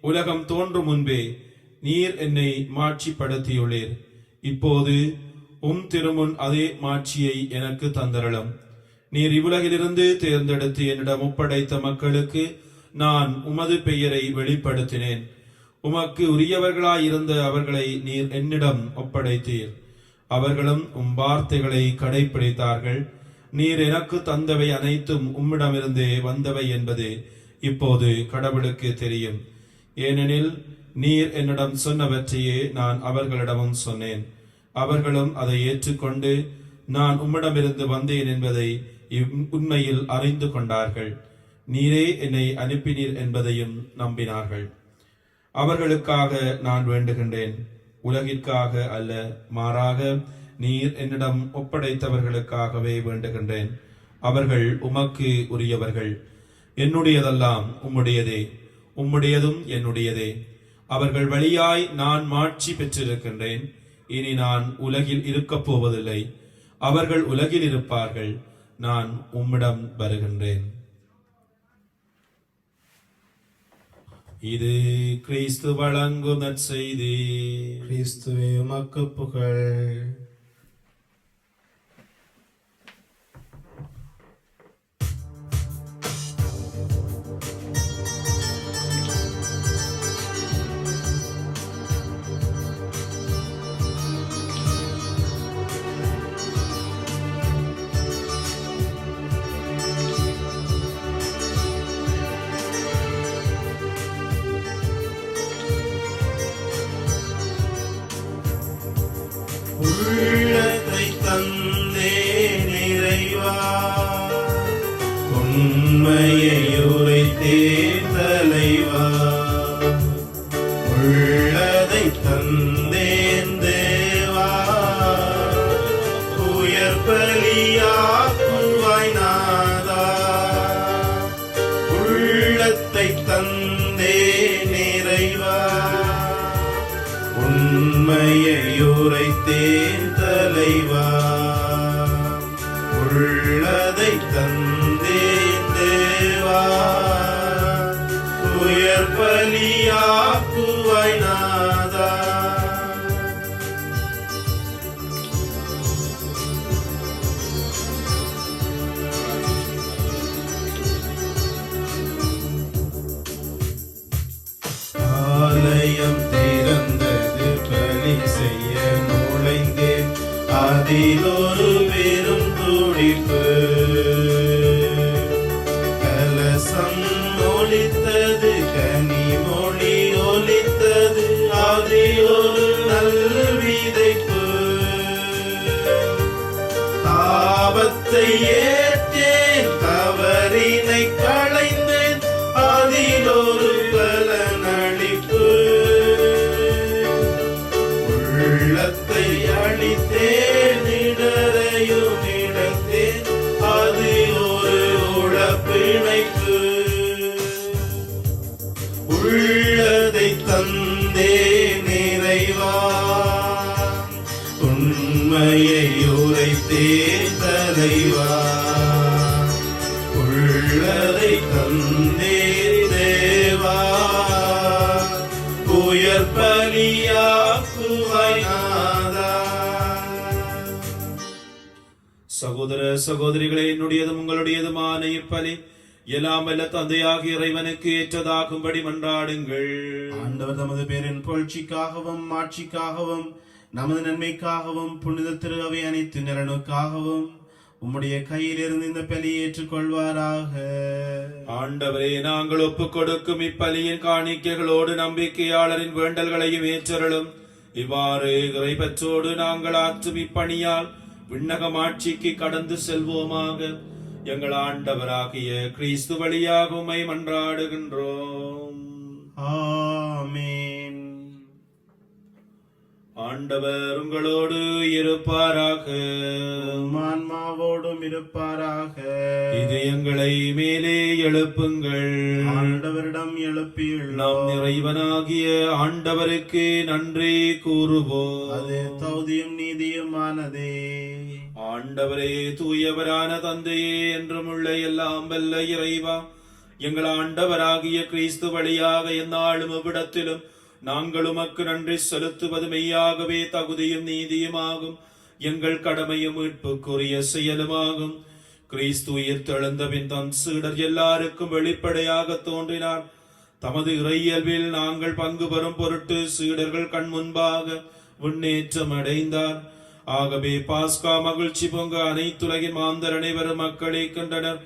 உலகம் தோன்றும் முன்பே நீர் என்னை மாட்சிப்படுத்தியுள்ளீர். இப்போது உம் திருமுன் அதே மாட்சியை எனக்கு தந்தரலும். நீர் இவ்வுலகிலிருந்து தேர்ந்தெடுத்து என்னிடம் ஒப்படைத்த மக்களுக்கு நான் உமது பெயரை வெளிப்படுத்தினேன். உமக்கு உரியவர்களாயிருந்த அவர்களை நீர் என்னிடம் ஒப்படைத்தீர். அவர்களும் உம் வார்த்தைகளை கடைப்பிடித்தார்கள். நீர் எனக்கு தந்தவை அனைத்தும் உம்மிடமிருந்தே வந்தவை என்பது இப்போது கடவுளுக்கு தெரியும். ஏனெனில் நீர் என்னிடம் சொன்னவற்றையே நான் அவர்களிடமும் சொன்னேன். அவர்களும் அதை ஏற்றுக்கொண்டு நான் உம்மிடமிருந்து வந்தேன் என்பதை உண்மையில் அறிந்து கொண்டார்கள். நீரே என்னை அனுப்பினீர் என்பதையும் நம்பினார்கள். அவர்களுக்காக நான் வேண்டுகின்றேன், உலகிற்காக அல்ல, மாறாக நீர் என்னிடம் ஒப்படைத்தவர்களுக்காகவே வேண்டுகின்றேன். அவர்கள் உமக்கு உரியவர்கள். என்னுடையதெல்லாம் உம்முடையதே, உம்முடையதும் என்னுடையதே. அவர்கள் வழியாய் நான் மாட்சி பெற்றிருக்கின்றேன். இனி நான் உலகில் இருக்கப் போவதில்லை. அவர்கள் உலகில் இருப்பார்கள், நான் உம்மிடம் வருகின்றேன். இது கிறிஸ்து வழங்கும் நற்செய்தி. கிறிஸ்துவே உமக்கு புகழ். உள்ளத்தை தந்தே நிறைவா, உண்மையை உரைத்தே தலைவா. உள்ளதை தந்தேன் தேவா, உயர் பலியாக்குவாய் நாதா. உள்ளத்தை தந்தே நிறைவா, உண்மையை உரைத்தேன் தலைவா. உள்ளதை தந்தேன் பலியாக்குவாய் நாதா. ஆலயம் திறந்தது, பலி செய்ய நுழைந்தேன், அதில் ஒரு பெரும் துடிப்பு. கலசம் ஒலித்தது, கனிமொழி ஒலித்தது, அதில் ஒரு நல் விதைப்பு. தாபத்தை ஏற்றேன், தவறினை களைந்தேன், அதில் ஒரு பலனளிப்பு. உள்ளத்தை அளித்தேன், இடரையும் இடத்தேன், அது ஒரு உழப்பிணைப்பு. உள்ளதை தந்தே நிறைவா, உண்மையை உரைத்தேன் தலைவா. உள்ளதை தந்தே தேவா, உயர் பலியாக்குவாய் நாதா. சகோதர சகோதரிகளே, என்னுடையதும் உங்களுடையதுமான இப்பலி எல்லாம் வல்ல தந்தையாகிய இறைவனுக்கு ஏற்றதாகும்படி மன்றாடுங்கள். ஆண்டவர் தமது பேரின் புகழ்ச்சிக்காகவும் மாட்சிக்காகவும் நமது நன்மைக்காகவும் புனித திரு அவை அனைத்து நலனுக்காகவும் உம்முடைய கையிலிருந்து இந்த பலியை ஏற்றுக்கொள்வாராக. ஆண்டவரே, நாங்கள் ஒப்புக் கொடுக்கும் இப்பலியின் காணிக்கைகளோடு நம்பிக்கையாளரின் வேண்டல்களையும் ஏற்றருளும். இவ்வாறு இறைபற்றோடு நாங்கள் ஆற்றும் இப்பணியால் விண்ணகம் ஆட்சிக்கு கடந்து செல்வோமாக. எங்கள் ஆண்டவராகிய கிறிஸ்து வழியாக உம்மை மன்றாடுகின்றோம். ஆமென். ஆண்டவர் உங்களோடு இருப்பாராக. ஆன்மாவோடும் இருப்பாராக. இதயங்களை மேலே எழுப்புங்கள். ஆண்டவரிடம் எழுப்பியுள்ளோம். நாம் இறைவனாகிய ஆண்டவருக்கு நன்றி கூறுவோம். அது தகுதியும் நீதியுமானதே. ஆண்டவரே, தூயவரான தந்தையே, என்றும் உள்ள எல்லாம் வல்ல இறைவா, எங்கள் ஆண்டவராகிய கிறிஸ்து வழியாக எந்நாளும் எவ்விடத்திலும் நாங்கள் உமக்கு நன்றி செலுத்துவது மெய்யாகவே தகுதியும் நீதியுமாகும். எங்கள் கடமையும் மீட்புக்குரிய செயலுமாகும். கிறிஸ்து உயிர்த்தெழுந்த பின் தம் சீடர் எல்லாருக்கும் வெளிப்படையாக தோன்றினார். தமது இறையியல்பில் நாங்கள் பங்கு பெறும் பொருட்டு சீடர்கள் கண் முன்பாக முன்னேற்றம் அடைந்தார். ஆகவே பாஸ்கா மகிழ்ச்சி பொங்க அனைத்துலகின் மாந்தர் அனைவரும் மக்களை கண்டனர்.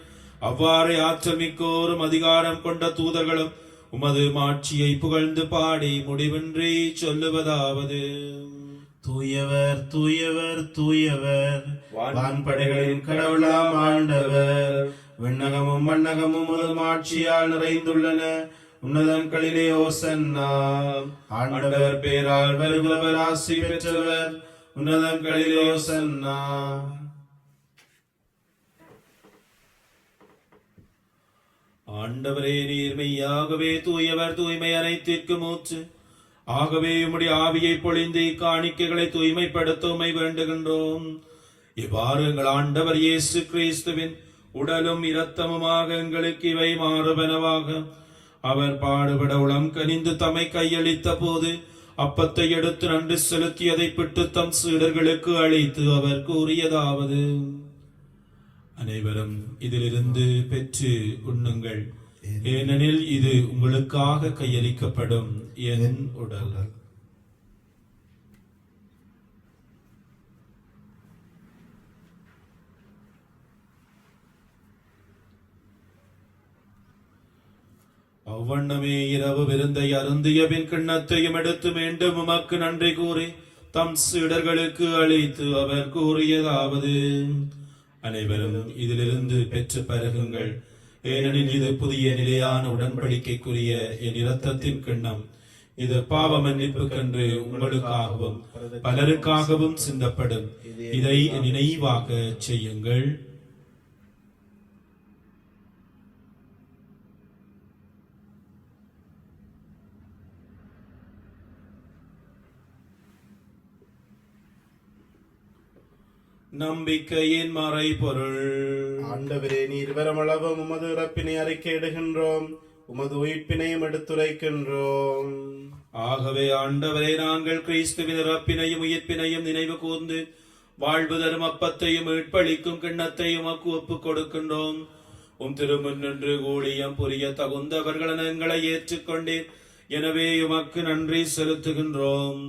அவ்வாறே ஆற்றல் மிக்கோரும் அதிகாரம் கொண்ட தூதர்களும் உமது மாட்சியை புகழ்ந்து பாடி முடிவின்றி சொல்லுவதாவது: தூயவர் தூயவர் தூயவர், வான்படைகளின் கடவுளாம் ஆண்டவர். விண்ணகமும் மண்ணகமும் உமது மாட்சியால் நிறைந்துள்ளன. உன்னதங்களிலே ஓசன்னா. ஆண்டவர் பேரால் வருபவர் ஆசி பெற்றவர். உன்னதங்களிலே ஓசன்னா. ஆண்டவரே, நீர் மெய்யாகவே தூயவர், தூய்மை அனைத்திற்கும் ஊற்று. ஆகவே உம்முடைய ஆவியை பொழிந்து காணிக்கைகளை தூய்மைப்படுத்த உம்மை வேண்டுகின்றோம். இவ்வாறு எங்கள் ஆண்டவர் இயேசு கிறிஸ்துவின் உடலும் இரத்தமுமாக எங்களுக்கு இவை மாறுபனவாக. அவர் பாடுபட உளம் கனிந்து தம்மை கையளித்த போது அப்பத்தை எடுத்து நன்றி செலுத்தியதை பிட்டு தம் சீடர்களுக்கு அளித்து அவர் கூறியதாவது: அனைவரும் இதிலிருந்து பெற்று உண்ணுங்கள், ஏனெனில் இது உங்களுக்காக கையளிக்கப்படும் என் உடல். அவ்வண்ணமே இரவு விருந்தை அருந்திய பின் கிண்ணத்தையும் எடுத்து மீண்டும் உமக்கு நன்றி கூறி தம் சீடர்களுக்கு அளித்து அவர் கூறியதாவது: அனைவரும் இதிலிருந்து பெற்று பருகுங்கள், ஏனெனில் இது புதிய நிலையான உடன்படிக்கைக்குரிய என் இரத்தத்தின் கிண்ணம். இது பாவ மன்னிப்புக்கென்று உங்களுக்காகவும் பலருக்காகவும் சிந்தப்படும். இதை நினைவாக செய்யுங்கள். நம்பிக்கையின் மறைபொருள். ஆண்டவரே, நீர் வரமளவும் உமது இறப்பினை அறிக்கையிடுகின்றோம். உமது உயிர்ப்பினையும் எடுத்துரைக்கின்றோம். ஆகவே ஆண்டவரே, நாங்கள் கிறிஸ்துவின் இறப்பினையும் உயிர்ப்பினையும் நினைவு கூர்ந்து வாழ்வு தரும் அப்பத்தையும் மீட்பளிக்கும் கிண்ணத்தையும் உமக்கு ஒப்புக் கொடுக்கின்றோம். உம் திருமுன் நின்று ஊழியம் புரிய தகுந்தவர்கள் எங்களை ஏற்றுக்கொண்டீர். எனவே உமக்கு நன்றி செலுத்துகின்றோம்.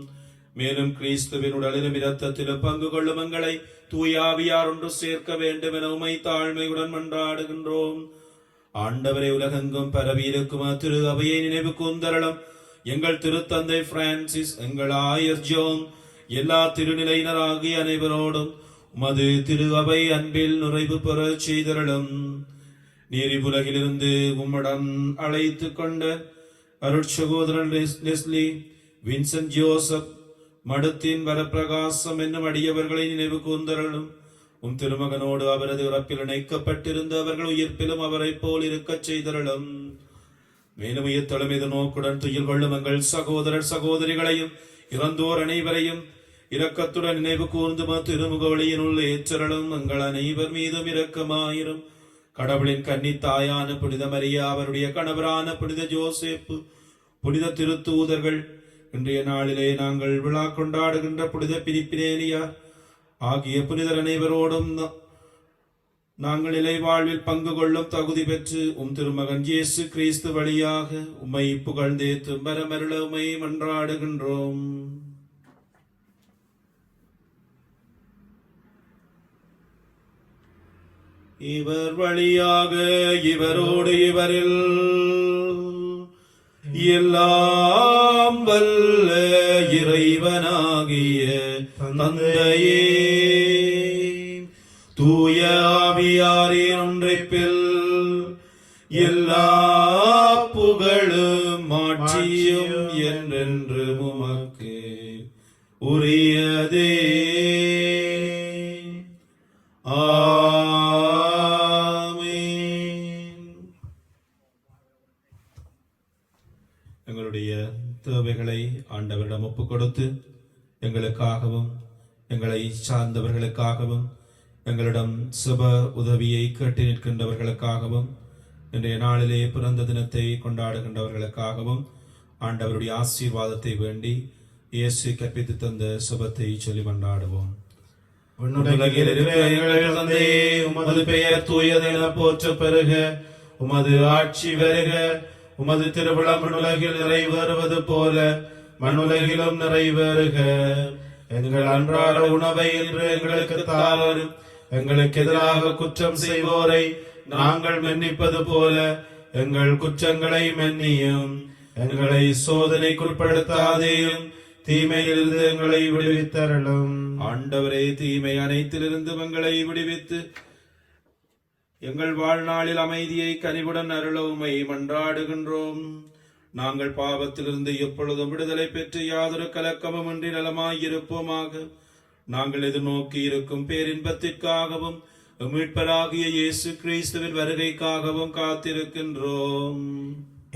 மேலும் கிறிஸ்துவின் உடலிலும் இரத்தத்திலும் பங்கு கொள்ளும் எங்களை தூயாவியார் ஒன்று சேர்க்க வேண்டும் என உமை தாழ்மையுடன் மன்றாடுகின்றோம். ஆண்டவரை, உலகெங்கும் பரவியிருக்கும் திரு அவையை நினைவு கூர்ந்தருளும். எங்கள் திருத்தந்தை பிரான்சிஸ், எங்கள் ஆயர் ஜோன், எல்லா திருநிலையினராகிய அனைவரோடும் உமது திரு அவை அன்பில் நிறைவு பெற செய்தருளும். நீர் இவ்வுலகிலிருந்து உம்முடன் அழைத்து கொண்ட அருட்சகோதரன் லெஸ்லி, வின்சென்ட் ஜோசப், மடுத்தின் வரப்பிரகாசம் என்னும் அடியவர்களை நினைவு கூர்ந்தருளும். உம் திருமகனோடு அவரது இறப்பில் இணைக்கப்பட்டிருந்த அவர்கள் உயிர்ப்பிலும் அவரை போல் இருக்கச் செய்தருளும். மேலும் உயிர்த்தெழும் எது நோக்குடன் துயில் கொள்ளும் எங்கள் சகோதரர் சகோதரிகளையும் இறந்தோர் அனைவரையும் இரக்கத்துடன் நினைவு கூர்ந்து திருமுக ஒளியினுள் ஏற்றருளும். எங்கள் அனைவர் மீதும் இரக்கமாயிரும். கடவுளின் கன்னி தாயான புனித மரியா, அவருடைய கணவரான புனித ஜோசேப்பு, புனித திருத்தூதர்கள், இன்றைய நாளிலே நாங்கள் விழா கொண்டாடுகின்ற புனித பிலிப்பினேலியார் ஆகிய புனிதர் அனைவரோடும் நாங்கள் நிலை வாழ்வில் பங்கு கொள்ளும் தகுதி பெற்று உம் திருமகன் இயேசு கிறிஸ்து வழியாக உம்மை புகழ்ந்தேத்து வரமருள உம்மை மன்றாடுகின்றோம். இவர் வழியாக இவரோடு இவரில் எல்லாம் வல்ல இறைவனாகிய தந்தையே, தூய ஆவியாரின் ஒன்றைப்பில் எல்லா புகழும் மாட்சியும் என்றென்று உமக்கு உரியதே. எங்களுடைய தேவைகளை ஆண்டவரிடம் ஒப்புக் கொடுத்து எங்களுக்காகவும் எங்களை சார்ந்தவர்களுக்காகவும் எங்களிடம் சுப உதவியை கேட்டு நிற்கின்றவர்களுக்காகவும் இன்றைய நாளிலே பிறந்த தினத்தை கொண்டாடுகின்றவர்களுக்காகவும் ஆண்டவருடைய ஆசீர்வாதத்தை வேண்டி இயேசு கற்பித்து தந்த சுபத்தை சொல்லி கொண்டாடுவோம். உன்னுலகில் இருக்கிற எங்கள் தந்தையே, உமது பெயர் தூயதென போற்ற பெருக, உமது ஆட்சி வருக, உமது திருவிழா மண்ணுலகில் நிறைவேறுவது போல மண்ணுலகிலும் நிறைவேறுக. எங்கள் அன்றாட உணவை இன்று எங்களுக்கு தாரும். எங்களுக்கு எதிராக குற்றம் செய்வோரை நாங்கள் மன்னிப்பது போல எங்கள் குற்றங்களை மன்னியும். எங்களை சோதனைக்குட்படுத்தாதேயும், தீமையிலிருந்து எங்களை விடுவித்தருளும். ஆண்டவரே, தீமை அனைத்திலிருந்து எங்களை விடுவித்து எங்கள் வாழ்நாளில் அமைதியை கனிவுடன் அருள உம்மை மன்றாடுகின்றோம். நாங்கள் பாவத்திலிருந்து எப்பொழுதும் விடுதலை பெற்று யாதொரு கலக்கமும் இன்றி நலமாயிருப்போமாக. நாங்கள் எதிர்நோக்கி இருக்கும் பேரின்பத்திற்காகவும் மீட்பராகிய இயேசு கிறிஸ்துவின் வருகைக்காகவும் காத்திருக்கின்றோம்.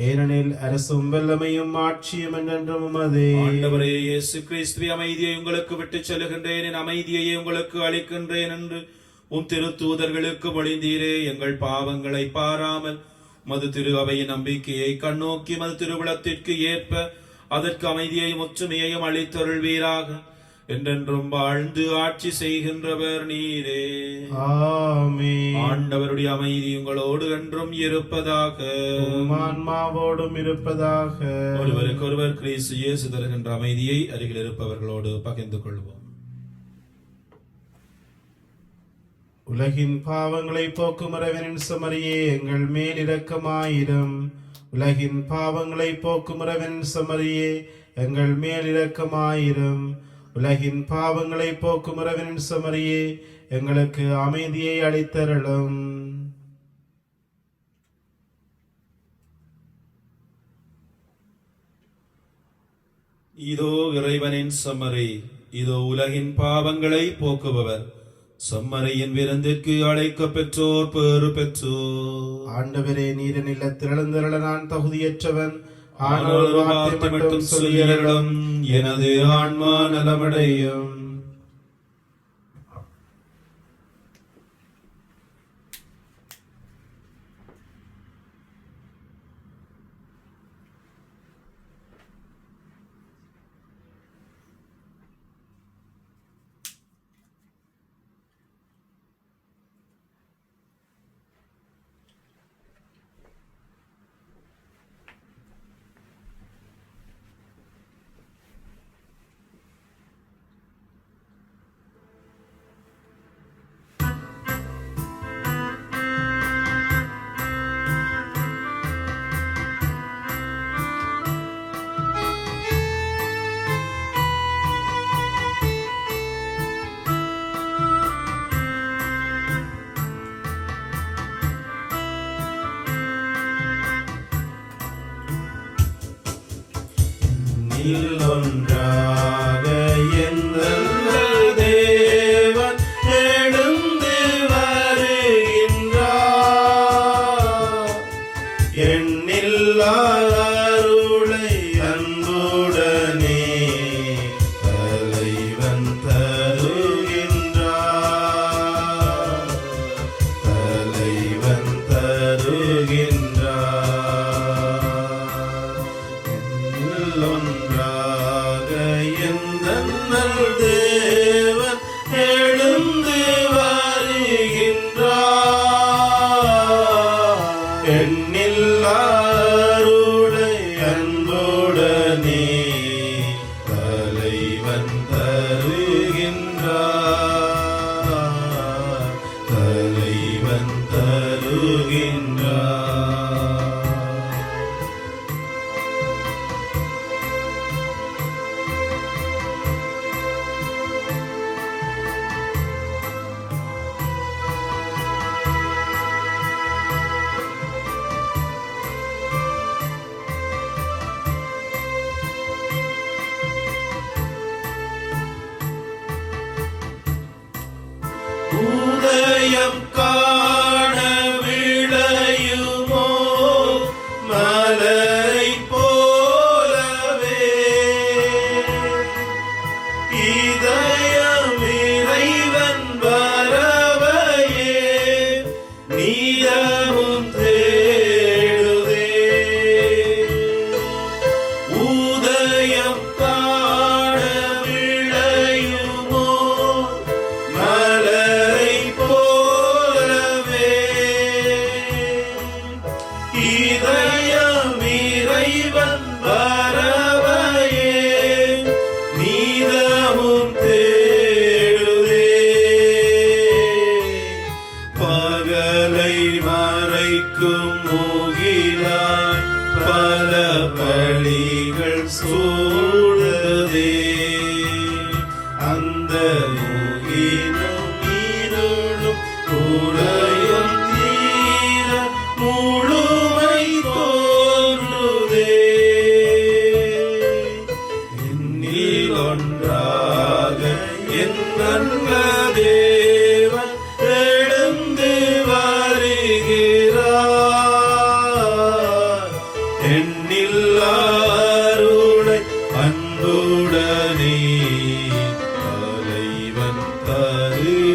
ஏனெனில் அரசும் வல்லமையும் ஆட்சியும் என்றென்றும் உமதே. ஆண்டவரே இயேசு கிறிஸ்துவின் அமைதியை உங்களுக்கு விட்டுச் செல்கின்றேன், என் அமைதியையே உங்களுக்கு அளிக்கின்றேன் என்று உம் திருத்தூதர்களுக்கு மொழிந்தீரே. எங்கள் பாவங்களை பாராமல் மது திரு அவையின் நம்பிக்கையை கண்ணோக்கி மது திருவிழத்திற்கு ஏற்ப அதற்கு அமைதியையும் ஒற்றுமையையும் அளித்தருள்வீராக. என்றென்றும் வாழ்ந்து ஆட்சி செய்கின்றவர் நீரே. ஆமென். ஆண்டவருடைய அமைதி உங்களோடு என்றும் இருப்பதாக, ஆன்மாவோடும் இருப்பதாக. ஒருவருக்கொருவர் கிறிஸ்து இயேசு தருகின்ற அமைதியை அருகில் இருப்பவர்களோடு பகிர்ந்து கொள்வோம். உலகின் பாவங்களை போக்கும் இறைவனின் செம்மறியே, எங்கள் மேல் இரக்கமாயிரும். உலகின் பாவங்களை போக்கும் இறைவனின் செம்மறியே, எங்கள் மேல் இரக்கமாயிரும். உலகின் பாவங்களை போக்கும் இறைவனின் செம்மறியே, எங்களுக்கு அமைதியை அளித்தருளும். இதோ இறைவனின் செம்மறி, இதோ உலகின் பாவங்களை போக்குபவர். செம்மறியின் விருந்திற்கு அழைக்க பெற்றோர் பேறு பெற்றோர். ஆண்டவரே, நீர் நிலத்தில் எழுந்தருள நான் தகுதியற்றவன். ஆனால் ஒரு வார்த்தை மட்டும் சொல்லியருளும், எனது ஆன்மா நலமடையும். என்னில் ஒன்றாக எந்தெந்த தேவன் எழுந்து வருகின்றார். எண்ணில்லா அருளை அன்புடனே தலைவன் தருகின்றார். தலைவன் தருகின்றார். என்னில் ஒன்றாக எந்தெந்தல் தேவன் எழுந்து வருகின்றார். எண்ணில்லா அருளை அன்புடனே தலைவன் தருகின்றார். தலைவன் தருகின்றார். உதயம் காண விளையுமோ மலரை போலவே இதயம் இறைவன் வரவையே நீயமும் தேடுதே. உதயம் காண விளையுமோ மலரை போலவே இதயம் இறைவன் வரவையே நீதமும் தேடுதே. பகலை மறைக்கும் முகிலாய் பல பழிகள் சூழ்ந்ததே. அந்த முகிலும் இருளும் உடையும் தீர முழுமை தோன்றுதே. என்னில் ஒன்றாக என் நல்ல தேவன் எழுந்து வருகிறார். எண்ணில்லா அருளை அன்புடனே தலைவன் தருகின்றார்.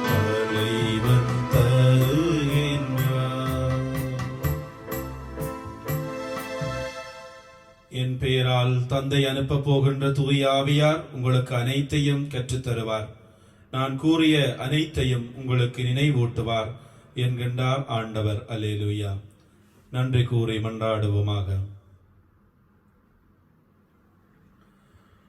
தலைவன் தருகின்றார். என் பெயரால் தந்தை அனுப்ப போகின்ற தூய ஆவியார் உங்களுக்கு அனைத்தையும் கற்றுத் தருவார். நான் கூறிய அனைத்தையும் உங்களுக்கு நினைவூட்டுவார் என்கின்றார் ஆண்டவர். அல்லேலூயா. நன்றி கூறி மன்றாடுவோமாக.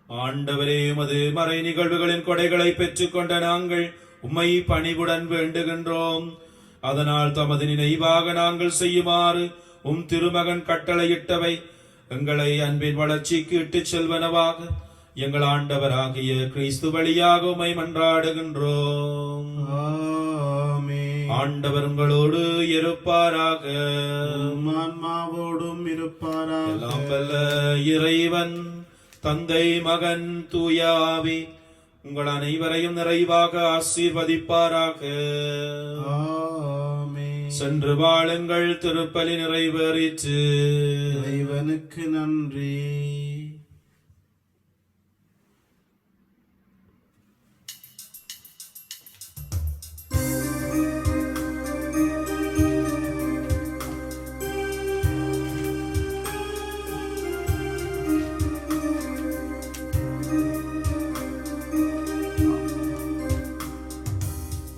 ஆண்டவரே, உமது மறை நிகழ்வுகளின் கொடைகளை பெற்றுக்கொண்ட நாங்கள் உம்மை பணிவுடன் வேண்டுகின்றோம். அதனால் தமது நினைவாக நாங்கள் செய்யுமாறு திருமகன் கட்டளையிட்டவை எங்களை அன்பின் வளர்ச்சிக்கு இட்டுச் செல்வனவாக எங்கள் ஆண்டவராகிய கிறிஸ்து வழியாக உம்மை மன்றாடுகின்றோம். ஆமென். ஆண்டவர் உங்களோடு இருப்பாராக. உம் ஆன்மாவோடும் இருப்பாராக. எல்லாம் வல்ல இறைவன் தந்தை மகன் தூய ஆவி உங்கள் அனைவரையும் நிறைவாக ஆசீர்வதிப்பாராக. ஆமென். சென்று வாழுங்கள். திருப்பலி நிறைவேறிற்று. இறைவனுக்கு நன்றி.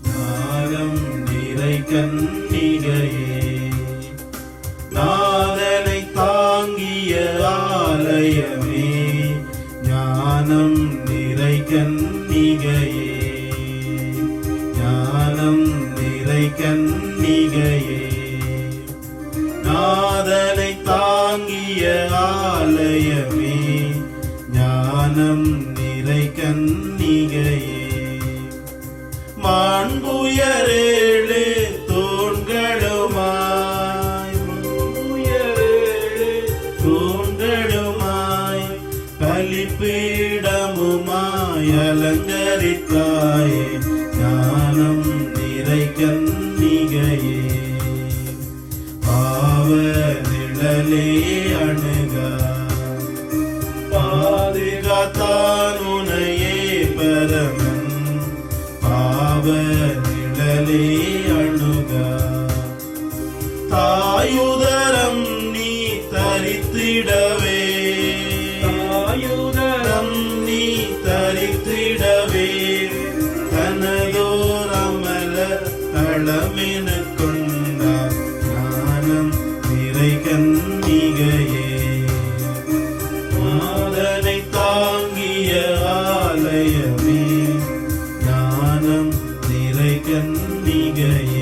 ஞானம் நிறை கன்னிகையே, நாதனை தாங்கிய ஆலயமே, ஞானம் நிறை கன்னிகையே, ஞானம் நிறை கன்னிகையே, நாதனை தாங்கிய ஆலயமே, ஞானம் நிறை கன்னிகையே, மாண்புயரேழு தூண்களுமாய், மாண்புயரேழு கன்னிகையே பாவ நிழலே அணுகா பாதுகாத்தான் உனையே பரமன் பாவ நிழலே அணுகா தாயுதரம் நீ தரித்திடவே தாயுதரம் நீ தரித்திடவே தனதோரமல தளமென கொண்டார் ஞானம் நிறை கன்னிகையே மாதனை தாங்கிய ஆலயமே ஞானம் நிறை கன்னிகையே